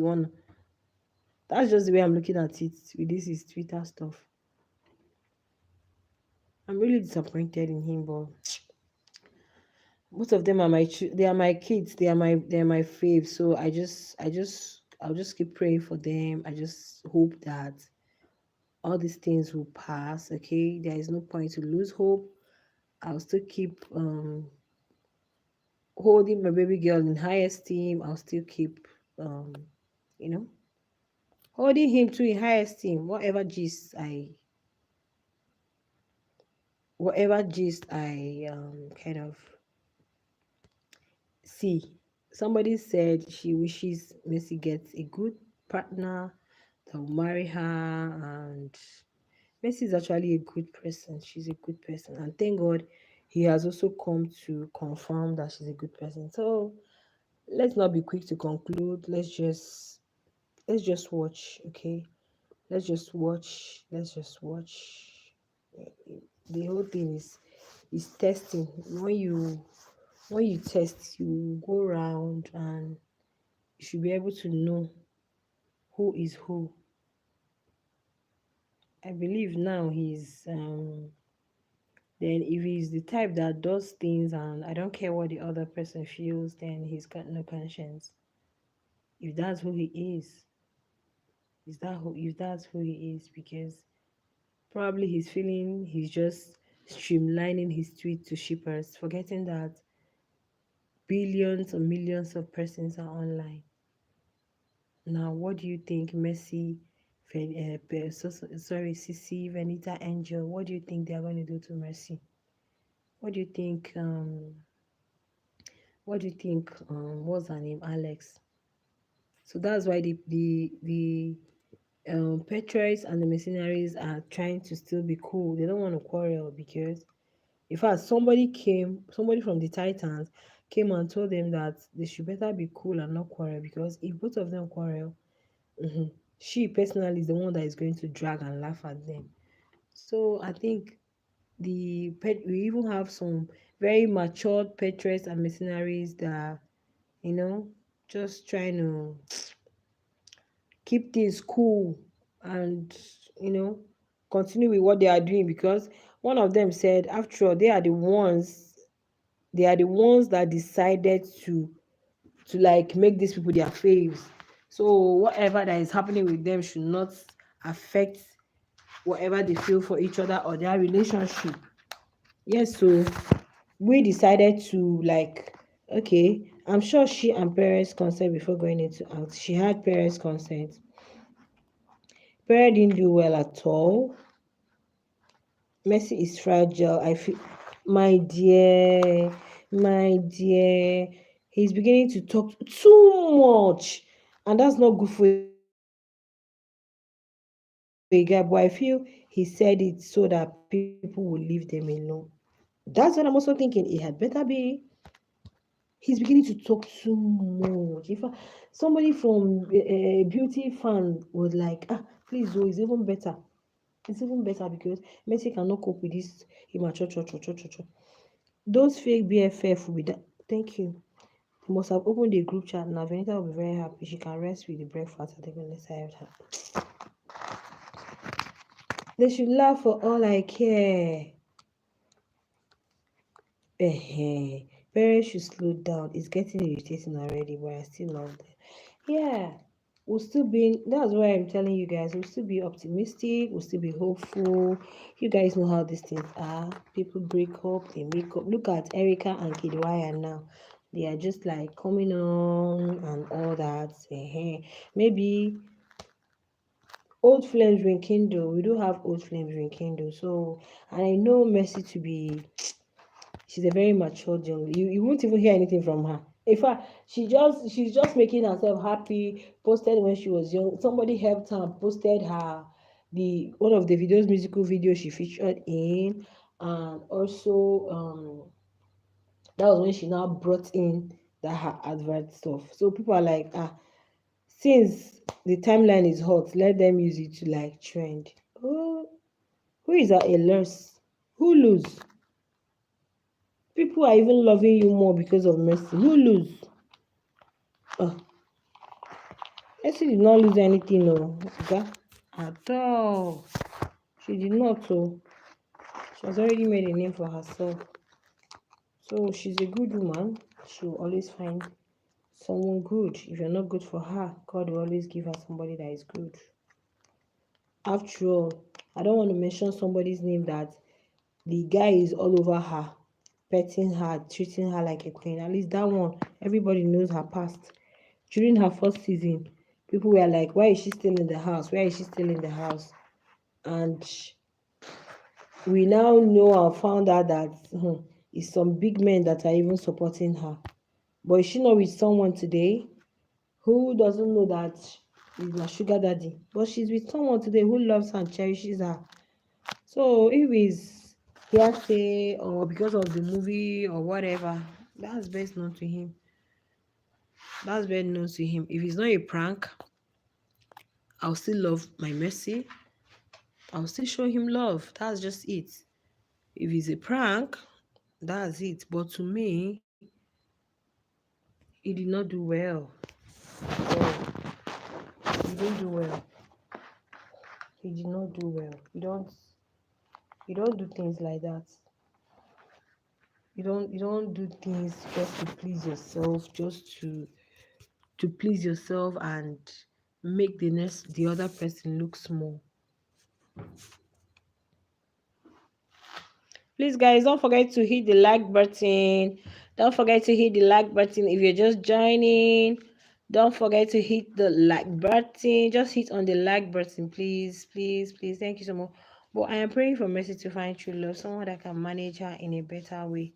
that's just the way I'm looking at it with this is Twitter stuff. I'm really disappointed in him, but most of them are they are my kids, they are my fave. So I'll just keep praying for them. I just hope that all these things will pass. Okay, there is no point to lose hope. I'll still keep holding my baby girl in high esteem. I'll still keep um, you know, holding him too in high esteem. Whatever gist I kind of see. Somebody said she wishes Messi gets a good partner that will marry her, and Messi is actually a good person. She's a good person, and thank God he has also come to confirm that she's a good person. So let's not be quick to conclude. Let's just watch, okay? Let's just watch. The whole thing is testing. When you test, you go around and you should be able to know who is who. I believe now then if he's the type that does things and I don't care what the other person feels, then he's got no conscience. If that's who he is, because probably he's just streamlining his tweet to shippers, forgetting that billions or millions of persons are online. Now, what do you think, Messi, Sissy, Venita, Angel? What do you think they are going to do to Mercy? What do you think? What do you think? What's her name? Alex. So that's why the Petres and the mercenaries are trying to still be cool. They don't want to quarrel because, in fact, somebody from the Titans came and told them that they should better be cool and not quarrel, because if both of them quarrel, she personally is the one that is going to drag and laugh at them. So I think we even have some very matured patriots and mercenaries that you know just trying to keep things cool and you know continue with what they are doing, because one of them said, after all, they are the ones that decided to like make these people their faves. So whatever that is happening with them should not affect whatever they feel for each other or their relationship. Yes, so we decided to like, okay, I'm sure she and parents consent before going into act. She had parents consent. Pere didn't do well at all. Mercy is fragile. I feel, my dear, he's beginning to talk too much, and that's not good for a guy. But I feel he said it so that people will leave them alone. That's what I'm also thinking. It had better be. He's beginning to talk too much. In fact, somebody from a beauty fan was like, please, oh, it's even better. It's even better because Messi cannot cope with this immature cho. Those fake BFF will be that. Thank you. They must have opened a group chat now. Venita will be very happy. She can rest with the breakfast at the goodness side. They should laugh for all I care. Parents should slow down. It's getting irritating already, but I still love them. Yeah. That's why I'm telling you guys, we'll still be optimistic, we'll still be hopeful. You guys know how these things are. People break up, they make up. Look at Erica and Kidwaya now. They are just like coming on and all that. Maybe old flames rekindle. We do have old flames rekindle. So, and I know Mercy to be, she's a very mature young. You won't even hear anything from her. In fact, she's just making herself happy. Posted when she was young. Somebody helped her and posted her the one of the videos, musical video she featured in, and also that was when she now brought in that her advert stuff. So people are like, since the timeline is hot, let them use it to like trend. Oh, who is at a loss? Who lose? People are even loving you more because of Mercy. Who lose? Uh, Mercy did not lose anything, no. Okay? At all. She did not, so she has already made a name for herself. So she's a good woman. She'll always find someone good. If you're not good for her, God will always give her somebody that is good. After all, I don't want to mention somebody's name that The guy is all over her, petting her, treating her like a queen. At least that one, everybody knows her past. During her first season, people were like, why is she still in the house? Why is she still in the house? And we now know and found out that it's some big men that are even supporting her. But is she not with someone today? Who doesn't know that he's my sugar daddy? But she's with someone today who loves her and cherishes her. So if it's hearsay or because of the movie or whatever, that's best known to him. That's best known to him. If it's not a prank, I'll still love my mercy. I'll still show him love. That's just it. If it's a prank, that's it. But to me, he did not do well. So he didn't do well. He did not do well. You don't do things like that. You don't do things just to please yourself, just to please yourself and make the other person look small. Please guys, don't forget to hit the like button. Don't forget to hit the like button if you're just joining. Don't forget to hit the like button. Just hit on the like button, please, please, please. Thank you so much. But I am praying for Mercy to find true love, someone that can manage her in a better way.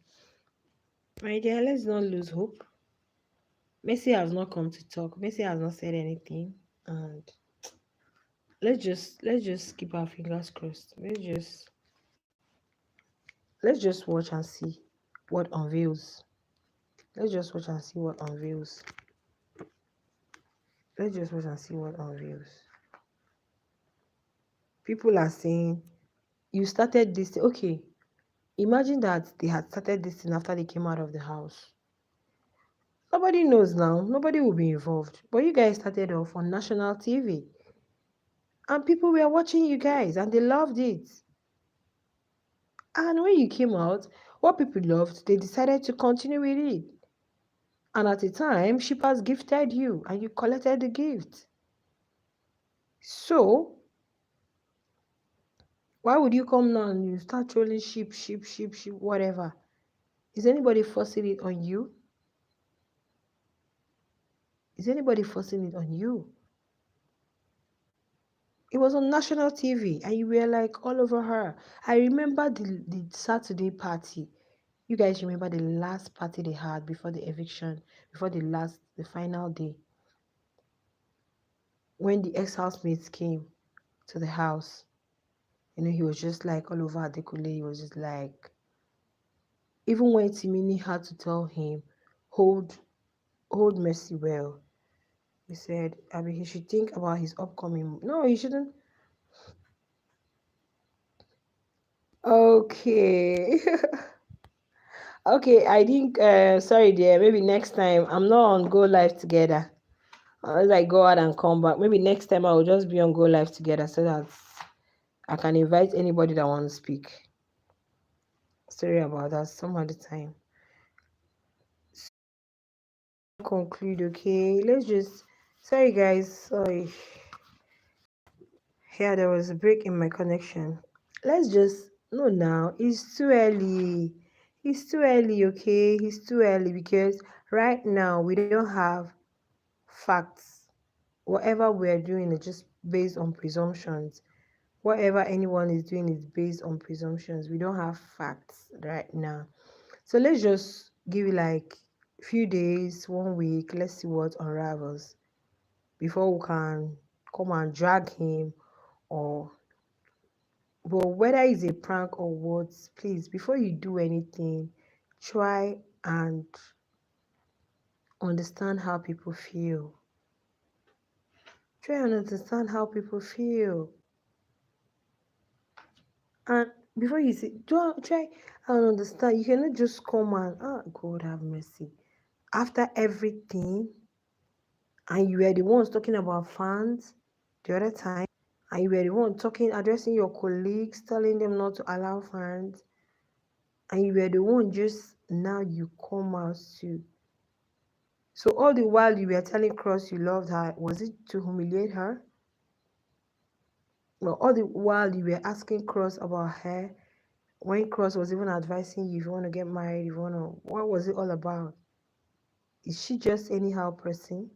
My dear, let's not lose hope. Mercy has not come to talk. Mercy has not said anything, and let's just keep our fingers crossed. Let's just watch and see what unveils. Let's just watch and see what unveils. Let's just watch and see what unveils. People are saying you started this thing. Okay, imagine that they had started this thing after they came out of the house. Nobody knows now. Nobody will be involved. But you guys started off on national TV, and people were watching you guys, and they loved it. And when you came out, what people loved, they decided to continue with it. And at the time, shippers gifted you and you collected the gift. So, why would you come now and you start trolling ship, whatever? Is anybody forcing it on you? Is anybody forcing it on you? It was on national TV and you were like all over her. I remember the Saturday party. You guys remember the last party they had before the eviction, before the final day, when the ex-housemates came to the house. He was just like all over Adekule. He was just like, even when Timini had to tell him, hold, hold Mercy well. He said, I mean, he should think about his upcoming. No, he shouldn't. Okay. Okay, I think, sorry, dear. Maybe next time I'm not on Go Live together. Unless I go out and come back. Maybe next time I will just be on Go Live together so that I can invite anybody that wants to speak. Sorry about that. Some other time. Conclude, okay? Let's just. Sorry, guys. Sorry. Yeah, there was a break in my connection. Let's just. No, now. It's too early. It's too early, okay? It's too early because right now we don't have facts. Whatever we're doing is just based on presumptions. Whatever anyone is doing is based on presumptions. We don't have facts right now. So let's just give it like a few days, 1 week. Let's see what unravels before we can come and drag him or but whether it's a prank or what, please before you do anything, try and understand how people feel. Try and understand how people feel. And before you say, try and understand. You cannot just come and, God have mercy. After everything, and you were the ones talking about fans the other time, and you were the one talking, addressing your colleagues, telling them not to allow fans, and you were the one just now you come out to. So all the while you were telling Cross you loved her, was it to humiliate her? Well, all the while you were asking Cross about her, when Cross was even advising you if you want to get married, if you want to, what was it all about? Is she just anyhow person?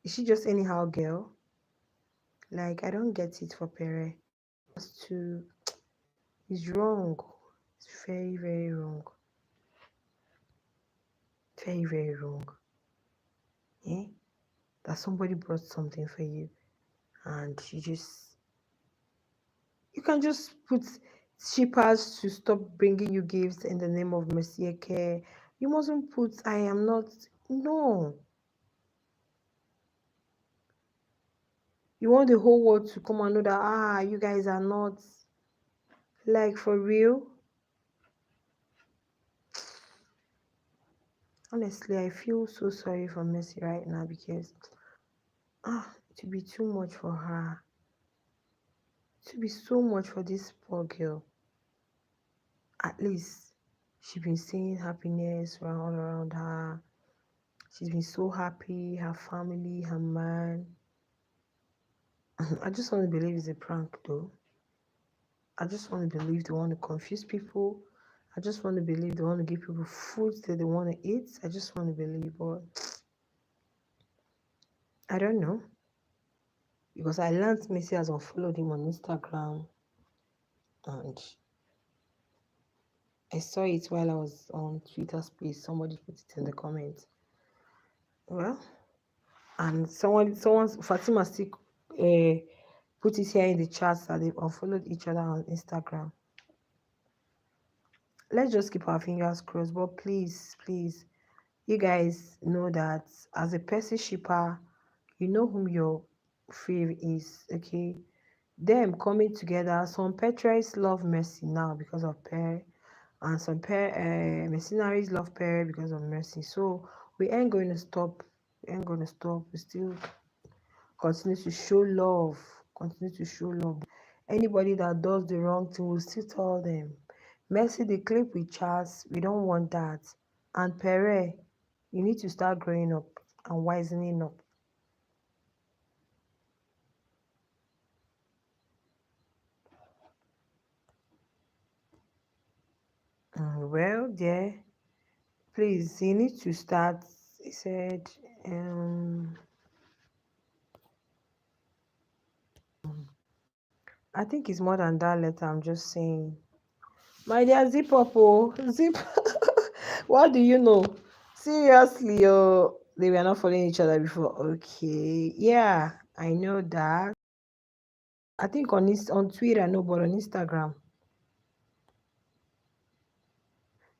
Is she just anyhow girl? Like, I don't get it for Pere. It's too, it's wrong. It's very, very wrong. Very, very wrong. Yeah? That somebody brought something for you and you can just put shippers to stop bringing you gifts in the name of Messiah care. You mustn't put I am not. No. You want the whole world to come and know that you guys are not, like, for real. Honestly, I feel so sorry for Mercy right now because it would be too much for her. It would be so much for this poor girl. At least she's been seeing happiness all around her. She's been so happy, her family, her man. I just want to believe it's a prank though. I just want to believe they want to confuse people. I just want to believe they want to give people food that they want to eat. I just want to believe, but I don't know. Because I learned Messi has unfollowed him on Instagram, and I saw it while I was on Twitter space. Somebody put it in the comments. Well, and Fatima still put it here in the chat that they've unfollowed each other on Instagram. Let's just keep our fingers crossed. But please, please, you guys know that as a Percy shipper, you know whom your fave is, okay? Them coming together. Some Petres love Mercy now because of Pere, and some mercenaries love Pere because of Mercy. So we ain't going to stop. We ain't going to stop. We still continue to show love. Continue to show love. Anybody that does the wrong thing, will still tell them. Mercy, the clip with Charles, we don't want that. And Pere, you need to start growing up and wisening up. Well, there, please, you need to start. He said, I think it's more than that letter. I'm just saying. My dear, zip up, oh, zip. What do you know? Seriously, oh, they were not following each other before. Okay, yeah, I know that. I think on Twitter, no, but on Instagram.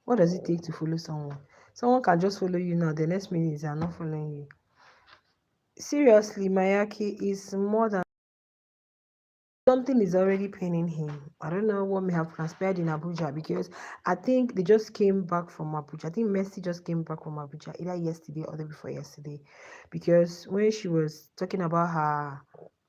What does it take to follow someone? Someone can just follow you now. The next minute they are not following you. Seriously, Mayaki is more than something is already paining him. I don't know what may have transpired in Abuja because I think they just came back from Abuja. I think Messi just came back from Abuja either yesterday or the before yesterday, because when she was talking about her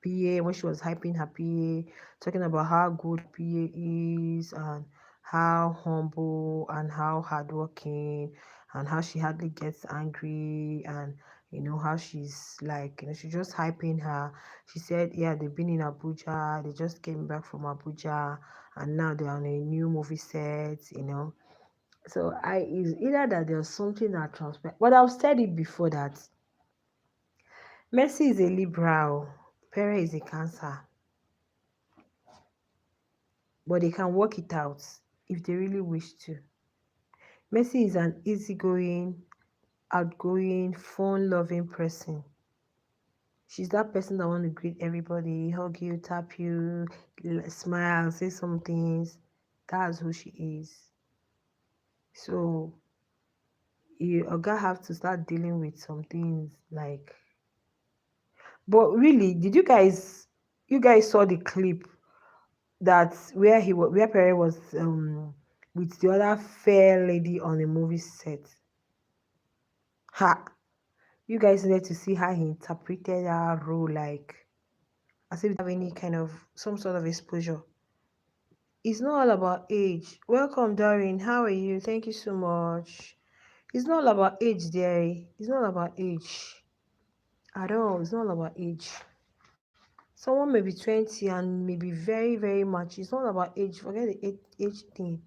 PA, when she was hyping her PA, talking about how good PA is and how humble and how hardworking and how she hardly gets angry, and how she's like, she's just hyping her. She said, yeah, they've been in Abuja, they just came back from Abuja, and now they're on a new movie set. So it's either that there's something that transpired. But I've said it before that Messi is a Libra, Pere is a Cancer. But they can work it out if they really wish to. Messi is an easygoing, outgoing, fun-loving person. She's that person that want to greet everybody, hug you, tap you, smile, say some things. That's who she is. So you Oga have to start dealing with some things like. But really, did you guys saw the clip that where Pere was with the other fair lady on a movie set? Ha! You guys need to see how he interpreted her role, like as if they have any kind of some sort of exposure. It's not all about age. Welcome, Doreen. How are you? Thank you so much. It's not all about age, dearie. It's not about age at all. It's not all about age. Someone may be 20 and may be very, very much. It's not about age. Forget the age thing.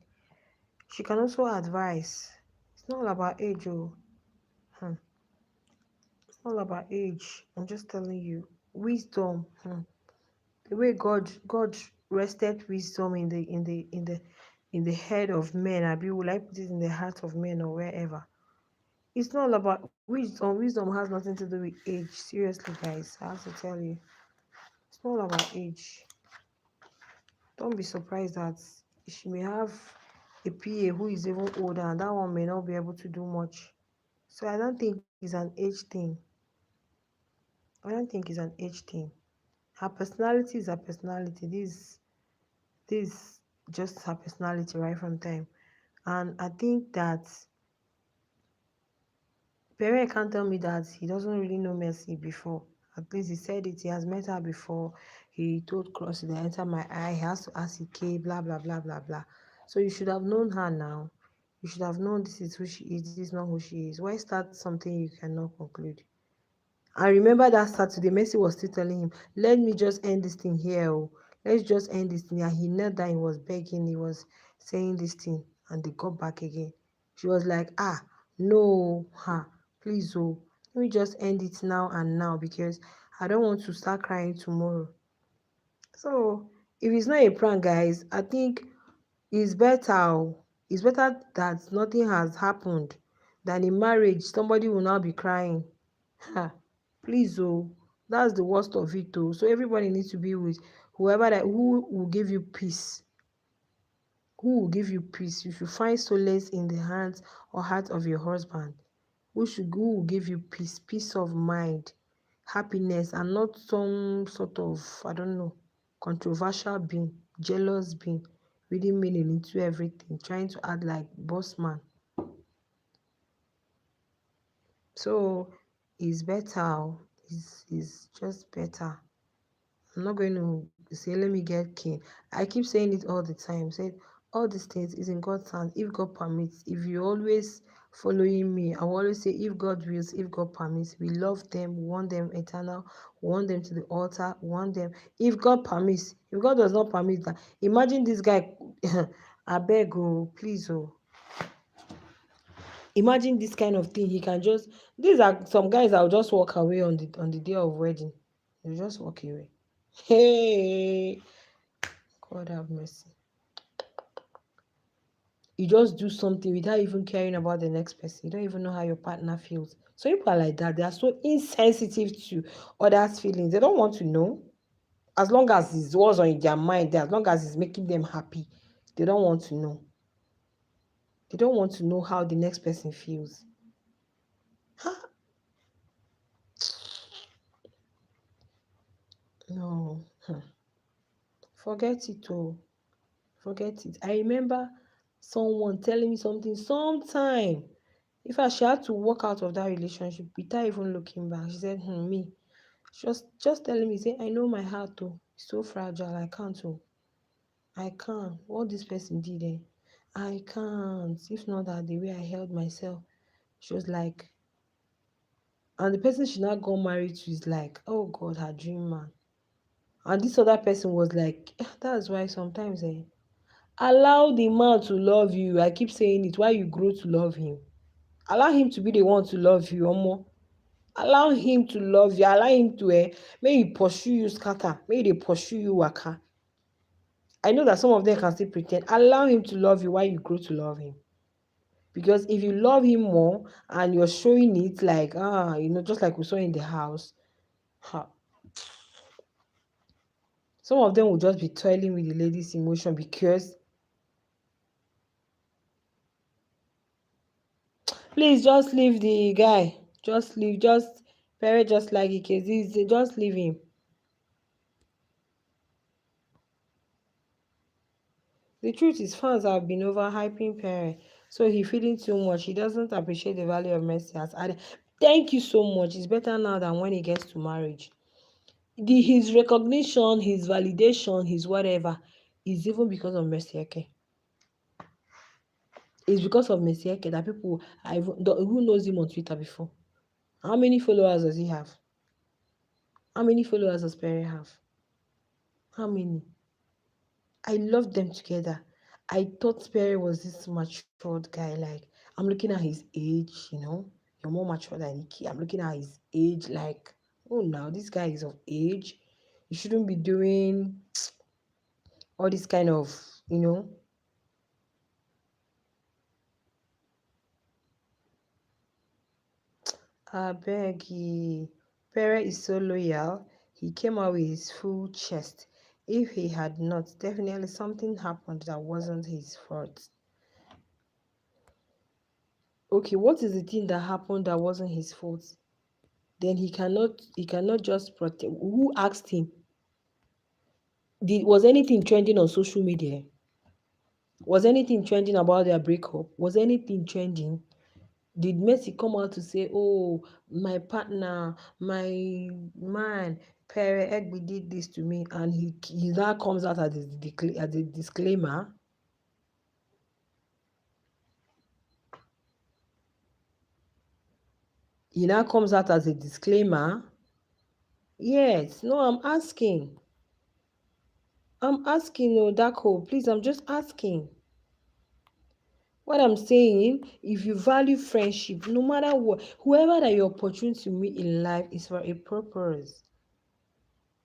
She can also advise. It's not all about age, oh. Hmm. It's not all about age. I'm just telling you. Wisdom. The way God rested wisdom in the head of men. I be will I put it in the heart of men or wherever. It's not all about wisdom. Wisdom has nothing to do with age. Seriously, guys. I have to tell you. It's not all about age. Don't be surprised that she may have a PA who is even older and that one may not be able to do much. So I don't think it's an age thing. I don't think it's an age thing. Her personality is her personality. This just her personality right from time. And I think that Pere can't tell me that he doesn't really know Mercy before. At least he said it. He has met her before. He told Crossy that enter my eye. He has to ask Ike, blah blah blah blah blah. So you should have known her now. You should have known this is who she is. This is not who she is. Why start something you cannot conclude? I remember that Saturday, Messi was still telling him, let me just end this thing here. Oh. Let's just end this thing. And he knelt down, he was begging, he was saying this thing, and they got back again. She was like, no, please, oh, let me just end it now and now because I don't want to start crying tomorrow. So, if it's not a prank, guys, I think it's better. It's better that nothing has happened than in marriage, somebody will now be crying. Ha, please oh, that's the worst of it oh. So everybody needs to be with whoever that who will give you peace. Who will give you peace? You should find solace in the hands or heart of your husband. Who will give you peace of mind, happiness, and not some sort of I don't know controversial being, jealous being, reading meaning into everything, trying to act like boss man. So it's better. It's just better. I'm not going to say, let me get keen. I keep saying it all the time. Said all these things is in God's hands. If God permits, if you always following me, I will always say, if God wills, if God permits, we love them, we want them eternal, we want them to the altar, we want them. If God permits, if God does not permit that, imagine this guy. I beg, oh, please, oh. Imagine this kind of thing. He can just. These are some guys that will just walk away on the day of wedding. They just walk away. Hey, God have mercy. You just do something without even caring about the next person. You don't even know how your partner feels. So people are like that. They are so insensitive to others' feelings. They don't want to know. As long as it's what's on their mind, as long as it's making them happy, they don't want to know. They don't want to know how the next person feels. No. Forget it oh. Forget it. I remember someone telling me something sometime. In fact, she had to walk out of that relationship without even looking back. She said, me. She was just telling me, say, I know my heart oh, it's so fragile. I can't oh. I can't. What this person did I can't. If not that the way I held myself. She was like, and the person she now got married to is like, oh God, her dream man. And this other person was like, that's why sometimes allow the man to love you. I keep saying it, while you grow to love him. Allow him to be the one to love you, Omo. Allow him to love you. Allow him to may he pursue you scatter. May they pursue you waka. I know that some of them can still pretend. Allow him to love you while you grow to love him. Because if you love him more and you're showing it like just like we saw in the house, ha, some of them will just be toiling with the lady's emotion because please just leave the guy. Just leave. Just Pere just like Ike. Just leave him. The truth is fans have been overhyping Pere. So he feeling too much. He doesn't appreciate the value of mercy as added. Thank you so much. It's better now than when he gets to marriage. His recognition, his validation, his whatever is even because of Mercy Eke. It's because of Mercy Eke that people who knows him on Twitter before. How many followers does he have? How many followers does Perry have? How many? I loved them together. I thought Perry was this matured guy. Like, I'm looking at his age. You're more mature than Nikki. I'm looking at his age, like, oh, now this guy is of age. You shouldn't be doing all this kind of, you know. I beg he. Pere is so loyal. He came out with his full chest. If he had not, definitely something happened that wasn't his fault. Okay, what is the thing that happened that wasn't his fault? Then he cannot just protect. Who asked him? Was anything trending on social media? Was anything trending about their breakup? Was anything trending? Did Messi come out to say, "Oh, my partner, my man, Pere Egby did this to me," and he now comes out as a disclaimer? He now comes out as a disclaimer. Yes, no, I'm asking. I'm asking, no, Dako, please, I'm just asking. What I'm saying, if you value friendship, no matter what, whoever that you're opportune to meet in life is for a purpose.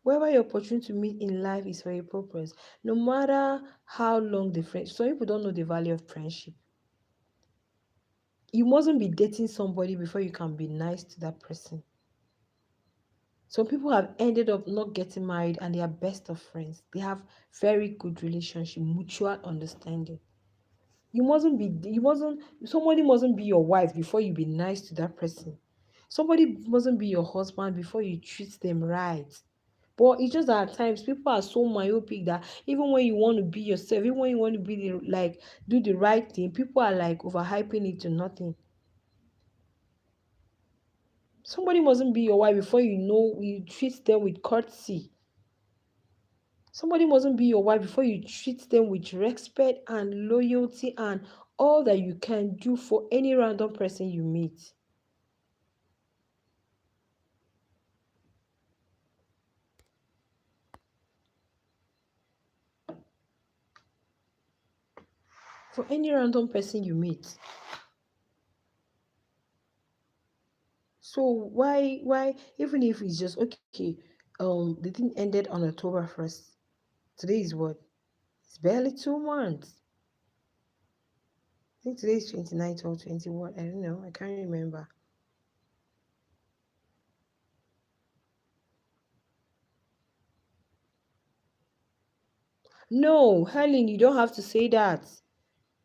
Whoever you're opportune to meet in life is for a purpose. No matter how long the friendship. Some people don't know the value of friendship. You mustn't be dating somebody before you can be nice to that person. Some people have ended up not getting married and they are best of friends. They have very good relationship, mutual understanding. Somebody mustn't be your wife before you be nice to that person. Somebody mustn't be your husband before you treat them right. But it's just that at times people are so myopic that even when you want to be yourself, even when you want to be do the right thing, people are like overhyping it to nothing. Somebody mustn't be your wife before you know you treat them with courtesy. Somebody mustn't be your wife before you treat them with respect and loyalty and all that you can do for any random person you meet. For any random person you meet. So why even if it's just okay, the thing ended on October 1st. Today is what? It's barely 2 months. I think today is 29th or 21. I don't know. I can't remember. No, Helen, you don't have to say that.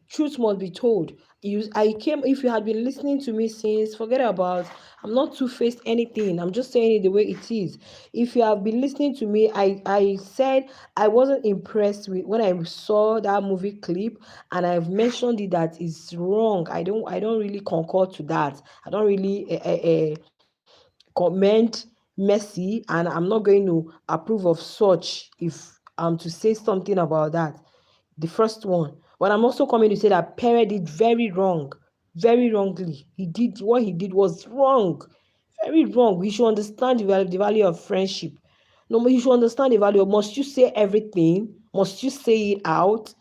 Truth must be told. If you had been listening to me since, forget about, I'm not two-faced anything. I'm just saying it the way it is. If you have been listening to me, I said I wasn't impressed with when I saw that movie clip, and I've mentioned it that it's wrong. I don't really concur to that. I don't really comment Messi, and I'm not going to approve of such if I'm to say something about that. The first one. But I'm also coming to say that Pere did very wrong, very wrongly. What he did was wrong, very wrong. We should understand the value of friendship. No, but you should understand the value of, must you say everything? Must you say it out?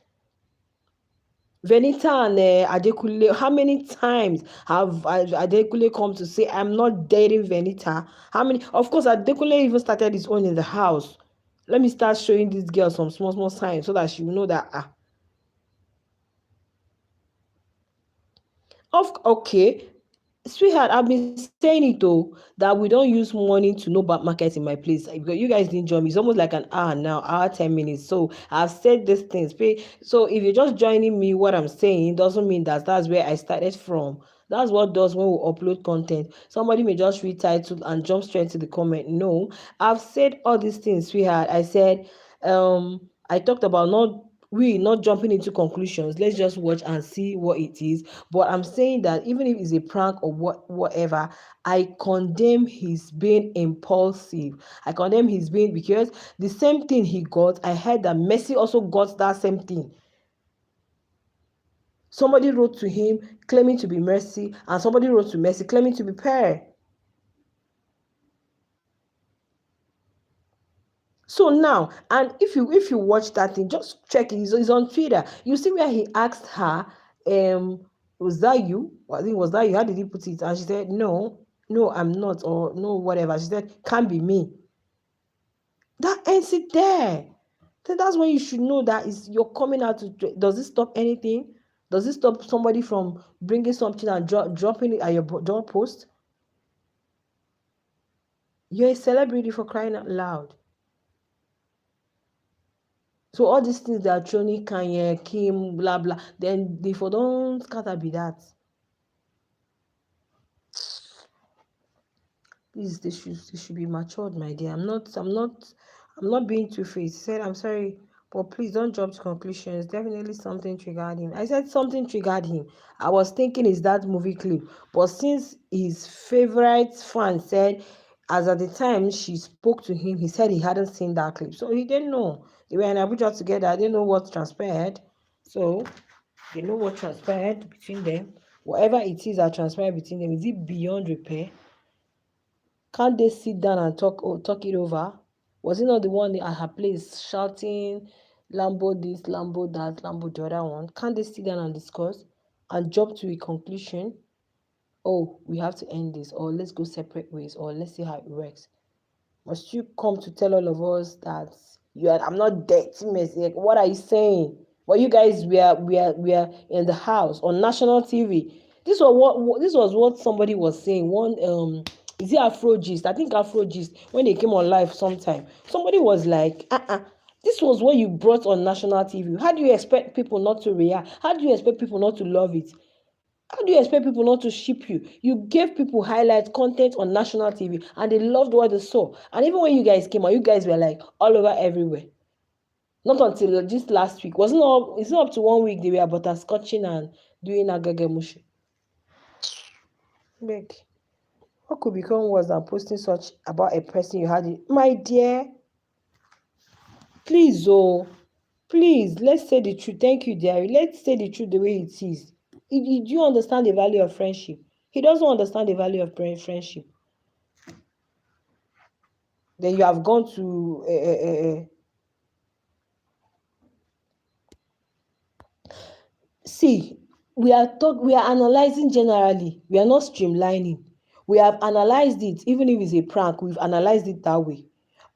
Venita and Adekunle, how many times have Adekunle come to say, I'm not dating Venita? How many? Of course, Adekunle even started his own in the house. Let me start showing this girl some small, small signs so that she will know that, okay, sweetheart, I've been saying it though, that we don't use morning to know about market in my place. Because you guys didn't join me. It's almost like an hour now, hour 10 minutes. So I've said these things. So if you're just joining me, what I'm saying doesn't mean that that's where I started from. That's what does when we upload content. Somebody may just read title and jump straight to the comment. No, I've said all these things, sweetheart. I said, I talked about not jumping into conclusions. Let's just watch and see what it is. But I'm saying that even if it's a prank or whatever, I condemn his being impulsive. I condemn his being, because the same thing he got, I heard that Messi also got that same thing. Somebody wrote to him claiming to be Messi, and somebody wrote to Messi claiming to be Pere. So now, and if you watch that thing, just check it. It's on Twitter. You see where he asked her, was that you? I think was that you? How did he put it? And she said, no, no, I'm not, or no, whatever. She said, can't be me. That ends it there. Then that's when you should know that is you're coming out to. Does it stop anything? Does it stop somebody from bringing something and dropping it at your doorpost? You're a celebrity for crying out loud. So all these things that Troni, Kanye, Kim, blah blah, then they for don't scatter be that. Please, they should be matured, my dear. I'm not being two-faced. He said, I'm sorry, but please don't jump to conclusions. Definitely something triggered him. I said something triggered him. I was thinking is that movie clip. But since his favorite fan said, as at the time she spoke to him, he said he hadn't seen that clip. So he didn't know. They were in Abuja together. I didn't know what transpired. So they know what transpired between them. Whatever it is that transpired between them, is it beyond repair? Can't they sit down and talk it over? Was he not the one at her place shouting Lambo this, Lambo that, Lambo the other one? Can't they sit down and discuss and jump to a conclusion? Oh, we have to end this, or let's go separate ways, or let's see how it works. Must you come to tell all of us that I'm not dirty mess? Like, what are you saying? Well, you guys we are in the house on national TV. This was what somebody was saying. One is it Afrogist? I think Afrogist when they came on live sometime. Somebody was like, this was what you brought on national TV. How do you expect people not to react? How do you expect people not to love it? How do you expect people not to ship you? You gave people highlight content on national TV and they loved what they saw. And even when you guys came out, you guys were like all over everywhere. Not until just last week. It's not up to 1 week they were butterscotching and doing agagemushi. Beg. What could become worse than posting such about a person you had? My dear, please, oh, please, let's say the truth. Thank you, dearie. Let's say the truth the way it is. Do you understand the value of friendship? He doesn't understand the value of friendship. Then you have gone to see, we are analyzing generally, we are not streamlining. We have analyzed it. Even if it's a prank, we've analyzed it that way.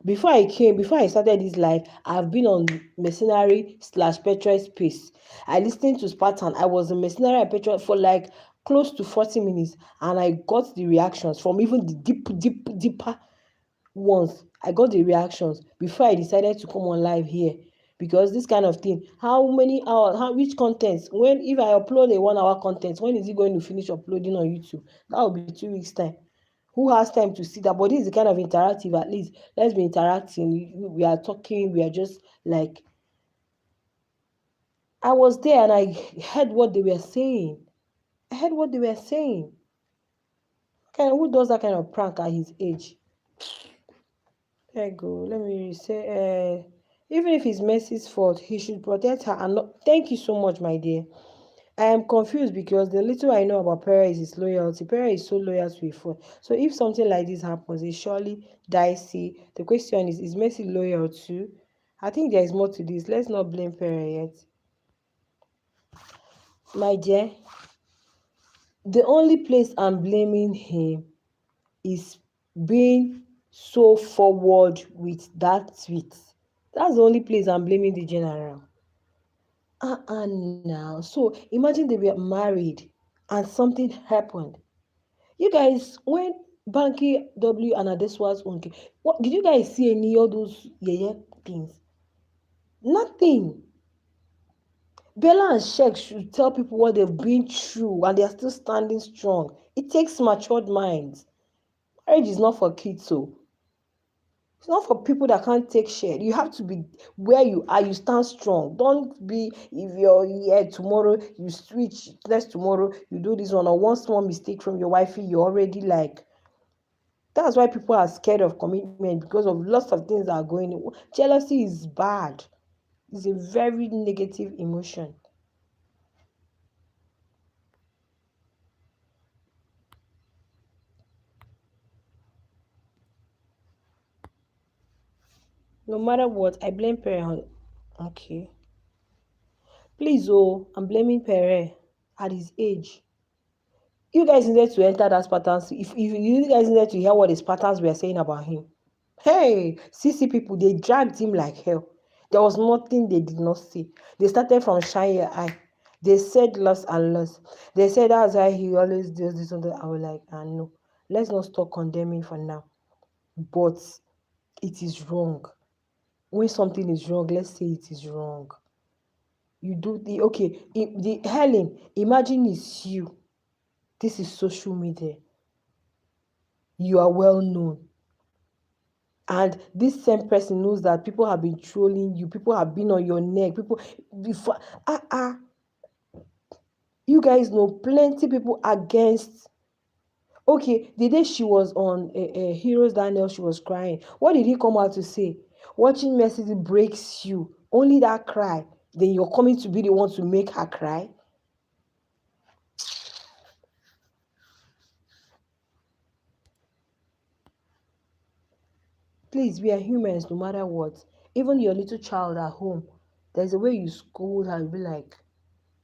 Before I started this life, I've been on mercenary slash petrol space. I listened to Spartan. I was a mercenary and petrol for like close to 40 minutes, and I got the reactions from even the deeper once. I got the reactions before I decided to come on live here, because this kind of thing, how many hours, how which content, when if I upload a 1 hour content, when is it going to finish uploading on YouTube? That will be 2 weeks time. Who has time to see that? But this is the kind of interactive. At least let's be interacting. We are talking, we are just like, I was there and I heard what they were saying. I heard what they were saying. Okay, who does that kind of prank at his age? There you go. Let me say, even if it's Mercy's fault, he should protect her and not. Thank you so much, my dear. I am confused because the little I know about Pere is his loyalty. Pere is so loyal to his phone. So if something like this happens, it's surely dicey. The question is Mercy loyal too? I think there is more to this. Let's not blame Pere yet. My dear, the only place I'm blaming him is being so forward with that tweet. That's the only place I'm blaming the general. Now. So imagine they were married and something happened. You guys, when Banky W and Adeswa's own came, what did you guys see any of those things? Nothing. Bella and Sheikh should tell people what they've been through and they are still standing strong. It takes matured minds. Marriage is not for kids, so it's not for people that can't take shit. You have to be where you are. You stand strong. Don't be if you're here tomorrow, you switch next tomorrow, you do this one or one small mistake from your wifey, you're already like. That's why people are scared of commitment because of lots of things that are going on. Jealousy is bad. It's a very negative emotion. No matter what, I blame Pere okay. Please, oh, I'm blaming Pere at his age. You guys needed to enter that Spartans. If you guys needed to hear what the Spartans were saying about him. Hey, CC people, they dragged him like hell. There was nothing they did not see. They started from shine your eye. They said loss and loss. They said that's why he always does this and that. I was like, ah no. Let's not stop condemning for now. But it is wrong. When something is wrong, let's say it is wrong. You do the okay. The Helen, imagine it's you. This is social media. You are well known. And this same person knows that people have been trolling you, people have been on your neck, people before you guys know plenty people against. Okay, the day she was on Heroes Daniel, she was crying. What did he come out to say? Watching Mercy breaks you. Only that cry. Then you're coming to be the one to make her cry. Please, we are humans no matter what. Even your little child at home, there's a way you scold her, you'll be like,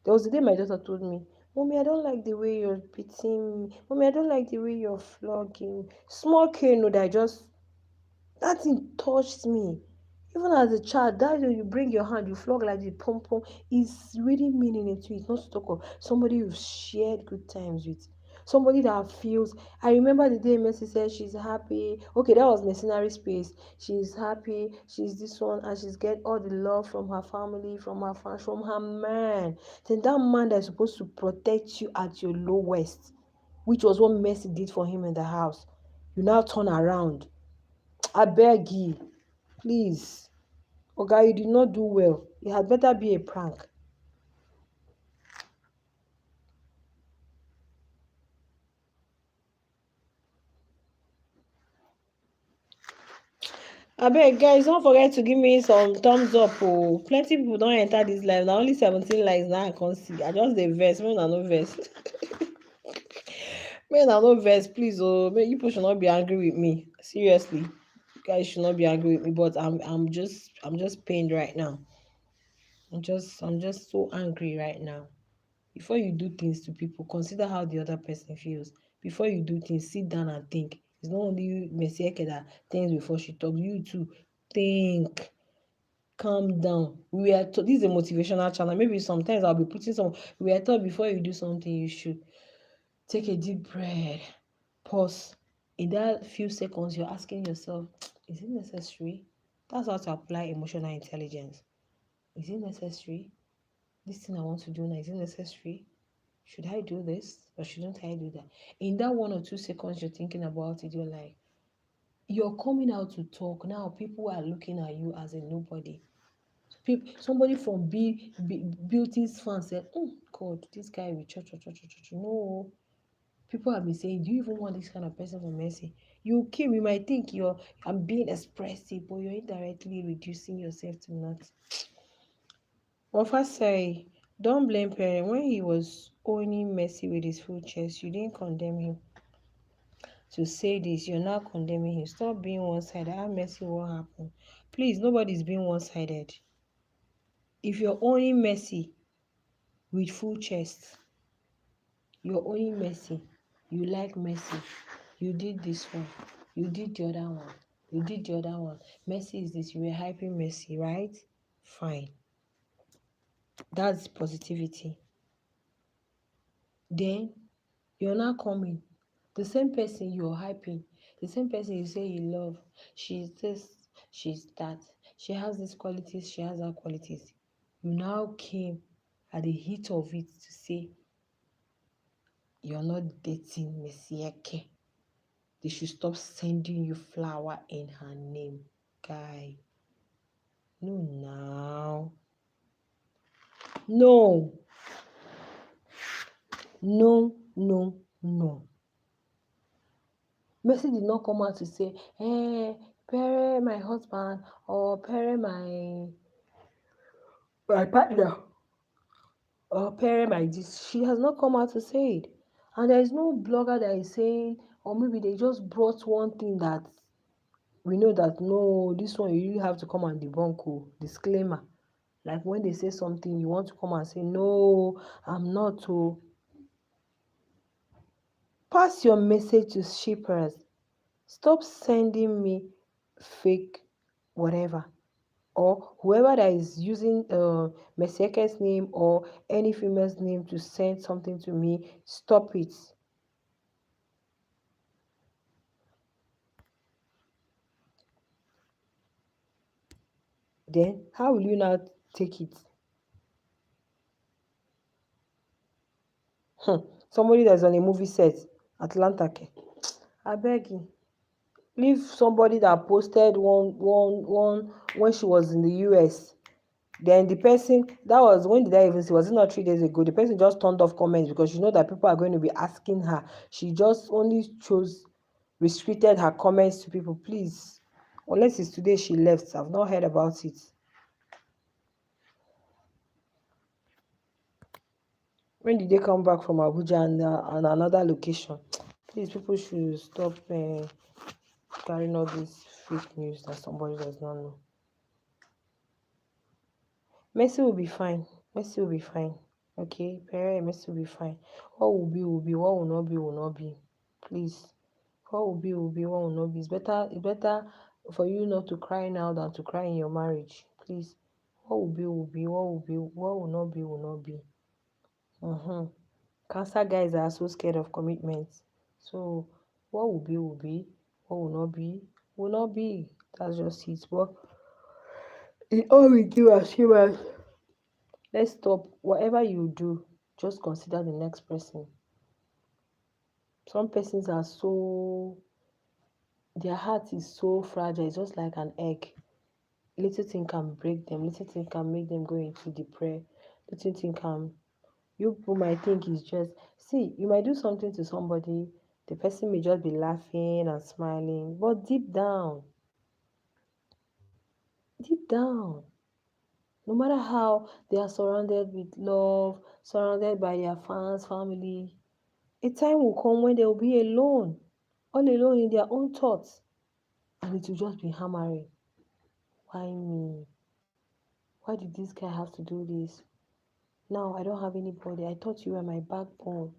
there was a day my daughter told me, Mommy, I don't like the way you're beating me. Mommy, I don't like the way you're flogging. Small cane, no, that just, that thing touched me. Even as a child, that way you bring your hand, you flog like the pom pom, is really meaning into it. Not to talk of somebody you've shared good times with. Somebody that feels. I remember the day Mercy said she's happy. Okay, that was mercenary space. She's happy. She's this one, and she's get all the love from her family, from her fans, from her man. Then that man that's supposed to protect you at your lowest, which was what Mercy did for him in the house. You now turn around. I beg you, please. Oga, you did not do well. It had better be a prank. Abeg guys, don't forget to give me some thumbs up. Oh, plenty people don't enter this live. Now only 17 likes now I can't see. I just the verse, make una no verse. Make una no verse, please. Oh, make you people should not be angry with me. Seriously, you guys should not be angry with me. But I'm just pained right now. I'm just so angry right now. Before you do things to people, consider how the other person feels. Before you do things, sit down and think. It's not only you, Messi Eke, that thinks before she talks. You too, think. Calm down. This is a motivational channel. Maybe sometimes I'll be putting some. We are taught before you do something, you should take a deep breath, pause. In that few seconds, you're asking yourself, is it necessary? That's how to apply emotional intelligence. Is it necessary? This thing I want to do now, is it necessary? Should I do this or shouldn't I do that? In that 1 or 2 seconds you're thinking about it, you're like, you're coming out to talk. Now people are looking at you as a nobody. Somebody from Beauty's fan said, God, this guy will church. No. People have been saying, do you even want this kind of person for Mercy? You came, you might think I'm being expressive, but you're indirectly reducing yourself to nothing. Wafa say, don't blame Pere. When he was owning Mercy with his full chest, you didn't condemn him. To say this, you're now condemning him. Stop being one-sided. Have Mercy what happened. Please, nobody's being one-sided. If you're owning Mercy with full chest, you're owning Mercy. You like Mercy. You did this one. You did the other one. You did the other one. Mercy is this. You were hyping Mercy, right? Fine. That's positivity. Then you're not coming. The same person you're hyping, the same person you say you love, she's this, she's that, she has these qualities, she has that qualities. You now came at the heat of it to say you're not dating Messieke. They should stop sending you flower in her name. Guy. No now. No. No, no, no. Mercy did not come out to say, Pere, my husband, or Pere, my partner, or Pere, my this. She has not come out to say it. And there is no blogger that is saying, or maybe they just brought one thing that we know that no, this one you really have to come and debunk. Oh, disclaimer. Like when they say something, you want to come and say, no, I'm not. Oh, pass your message to shippers. Stop sending me fake whatever. Or whoever that is using Mesieke's name or any female's name to send something to me, stop it. Then how will you now take it? Somebody that's on a movie set, Atlanta. I beg you. Leave somebody that posted one when she was in the US. Then the person that was, when did I even see? Was it not 3 days ago? The person just turned off comments because she know that people are going to be asking her. She just only restricted her comments to people. Please, unless it's today she left. I've not heard about it. When did they come back from Abuja and another location? Please, people should stop carrying all this fake news that somebody does not know. Messi will be fine. Messi will be fine. Okay, Pere, Messi will be fine. What will be will be. What will not be will not be. Please. What will be. What will not be. It's better for you not to cry now than to cry in your marriage. Please. What will be will be. What will be. What will not be will not be. Cancer guys are so scared of commitment. So what will be will be. What will not be will not be. That's just it. But in all we do as humans, let's stop. Whatever you do, just consider the next person. Some persons are so, their heart is so fragile. It's just like an egg. Little thing can break them. Little thing can make them go into depression. Little thing can, you people might think it's just, see, you might do something to somebody. The person may just be laughing and smiling, but deep down, no matter how they are surrounded with love, surrounded by their fans, family, a time will come when they will be alone, all alone in their own thoughts, and it will just be hammering. Why me? Why did this guy have to do this? Now I don't have anybody. I thought you were my backbone.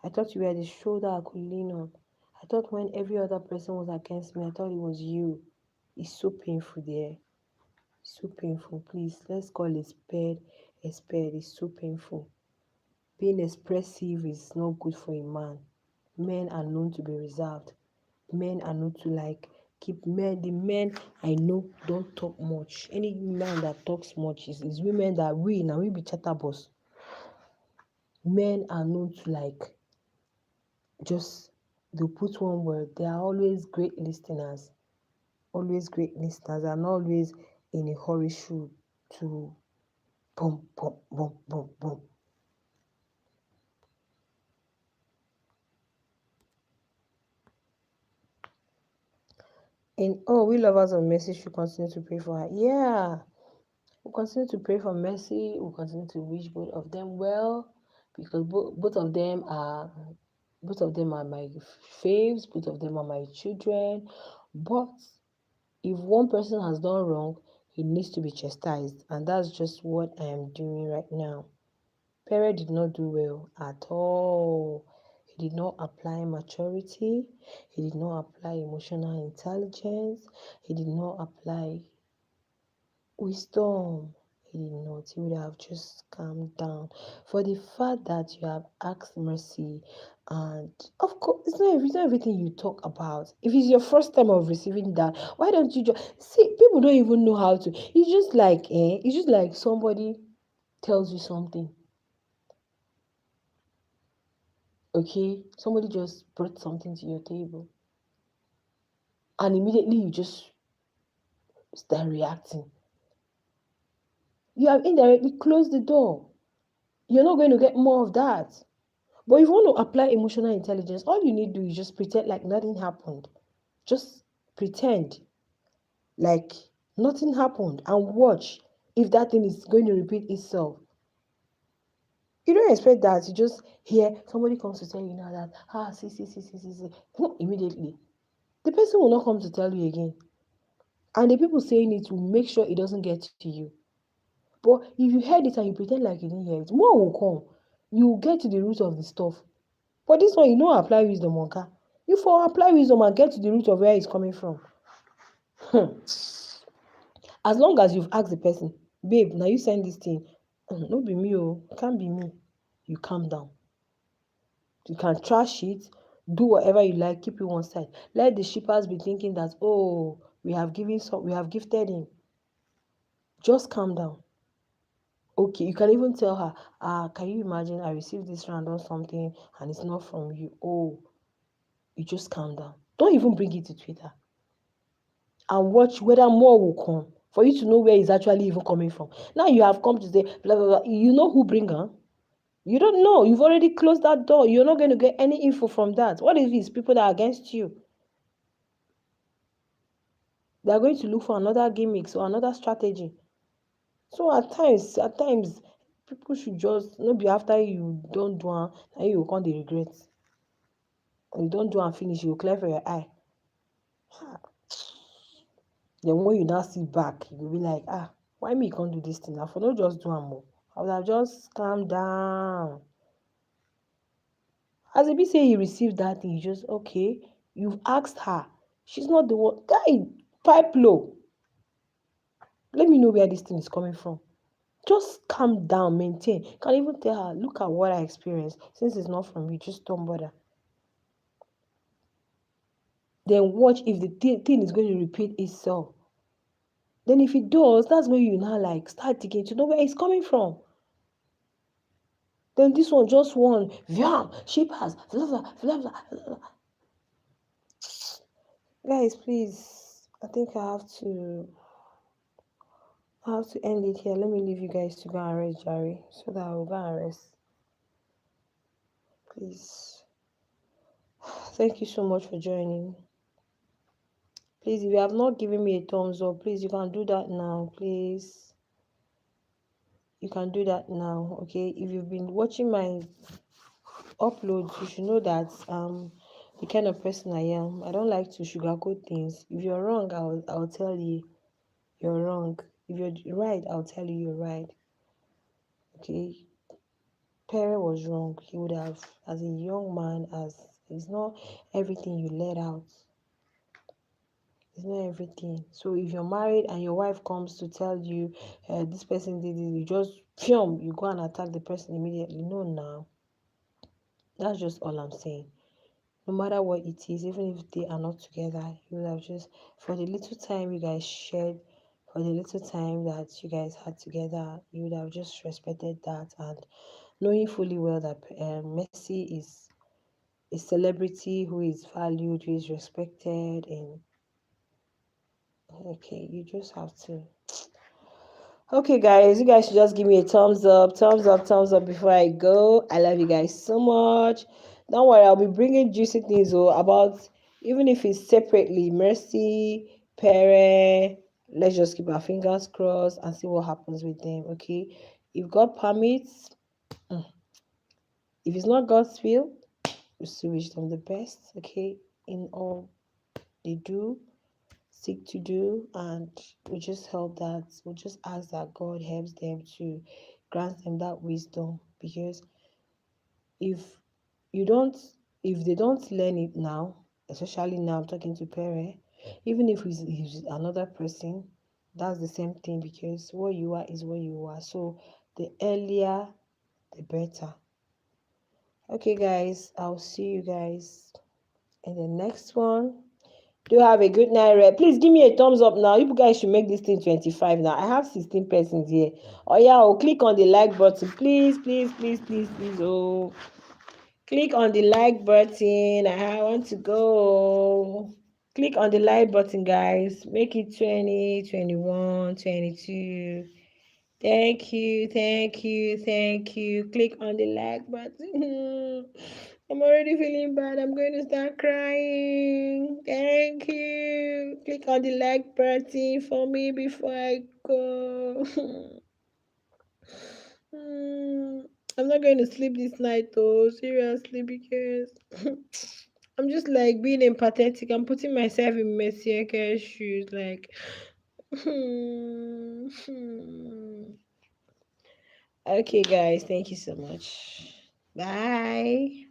I thought you were the shoulder I could lean on. I thought when every other person was against me, I thought it was you. It's so painful there. It's so painful. Please, let's call a spade a spade. It's so painful. Being expressive is not good for a man. Men are known to be reserved. Men are known to keep men. The men I know don't talk much. Any man that talks much is women that we be chatterboss. Men are known to just they'll put one word. They are always great listeners. Always great listeners and always in a hurry to boom boom boom boom boom. And oh, we lovers of Mercy should continue to pray for her. Yeah, we'll continue to pray for Mercy. We'll continue to wish both of them well because both of them are my faves. Both of them are my children. But if one person has done wrong, he needs to be chastised, and that's just what I am doing right now. Pere did not do well at all. He did not apply maturity. He did not apply emotional intelligence. He did not apply wisdom. He did not. He would have just calmed down. For the fact that you have asked mercy, and of course, it's not everything you talk about. If it's your first time of receiving that, why don't you just see? People don't even know how to. It's just like somebody tells you something. Okay, somebody just brought something to your table, and immediately you just start reacting. You have indirectly closed the door. You're not going to get more of that. But if you want to apply emotional intelligence, all you need to do is just pretend like nothing happened. Just pretend like nothing happened and watch if that thing is going to repeat itself. You don't expect that. You just hear somebody comes to tell you now that, see. Immediately. The person will not come to tell you again. And the people saying it will make sure it doesn't get to you. But if you heard it and you pretend like you didn't hear it, more will come. You get to the root of the stuff. But this one, you know, apply wisdom, Oga. You for apply wisdom and get to the root of where it's coming from. As long as you've asked the person, babe, now you send this thing. No be me, oh, can't be me. You calm down. You can trash it, do whatever you like, keep it one side. Let the shippers be thinking that, oh, we have gifted him. Just calm down. Okay, you can even tell her, can you imagine I received this random something and it's not from you? Oh, you just calm down. Don't even bring it to Twitter. And watch whether more will come for you to know where it's actually even coming from. Now you have come to say, blah, blah, blah. You know who bring her? You don't know. You've already closed that door. You're not going to get any info from that. What if it's people that are against you? They are going to look for another gimmicks or another strategy. So at times, people should just not be after you don't do it, and you will come the regret. And you don't do and finish, you will clear for your eye. Then when you now sit back, you will be like, why me can't do this thing? I for not just do am more. I would have just calm down. As e be say you received that thing, you just okay. You've asked her. She's not the one. Guy, pipe low. Let me know where this thing is coming from. Just calm down, maintain. You can even tell her, look at what I experienced. Since it's not from you, just don't bother. Then watch if the thing is going to repeat itself. Then if it does, that's when you now like start digging to know where it's coming from. Then this one just one, yeah, shippers, blah, blah, blah, blah, blah. Guys, please, I think I have to end it here. Let me leave you guys to go and rest, Jerry, so that I will go and rest. Please. Thank you so much for joining. Please, if you have not given me a thumbs up, please, you can do that now, please. You can do that now, okay? If you've been watching my uploads, you should know that the kind of person I am. I don't like to sugarcoat things. If you're wrong, I'll tell you you're wrong. If you're right, I'll tell you you're right. Okay? Pere was wrong. He would have, as a young man, as it's not everything you let out. It's not everything. So if you're married and your wife comes to tell you this person did it, you just film, you go and attack the person immediately. No, now. That's just all I'm saying. No matter what it is, even if they are not together, you would have just, for the little time you guys shared, for the little time that you guys had together, you would have just respected that, and knowing fully well that Messi is a celebrity who is valued, who is respected, and okay, you just have to. Okay, guys, you guys should just give me a thumbs up before I go. I love you guys so much. Don't worry, I'll be bringing juicy things about, even if it's separately, Mercy, Pere. Let's just keep our fingers crossed and see what happens with them, okay? If God permits, if it's not God's will, we still wish them the best, okay, in all they do, seek to do, and we just ask that God helps them to grant them that wisdom, because if you don't if they don't learn it now, especially now I'm talking to Pere, even if he's another person, that's the same thing, because what you are is what you are. So the earlier the better. Okay, guys, I'll see you guys in the next one. Do have a good night, Red. Please give me a thumbs up now. You guys should make this thing 25 now. I have 16 persons here. Oh yeah, click on the like button. Please, please, please, please, please. Oh, click on the like button. I want to go. Click on the like button, guys. Make it 20, 21, 22. Thank you, thank you, thank you. Click on the like button. I'm already feeling bad. I'm going to start crying. Thank you. Click on the like button for me before I go. I'm not going to sleep this night though, seriously, because I'm just like being empathetic. I'm putting myself in Messiah's shoes. Like, okay, guys, thank you so much. Bye.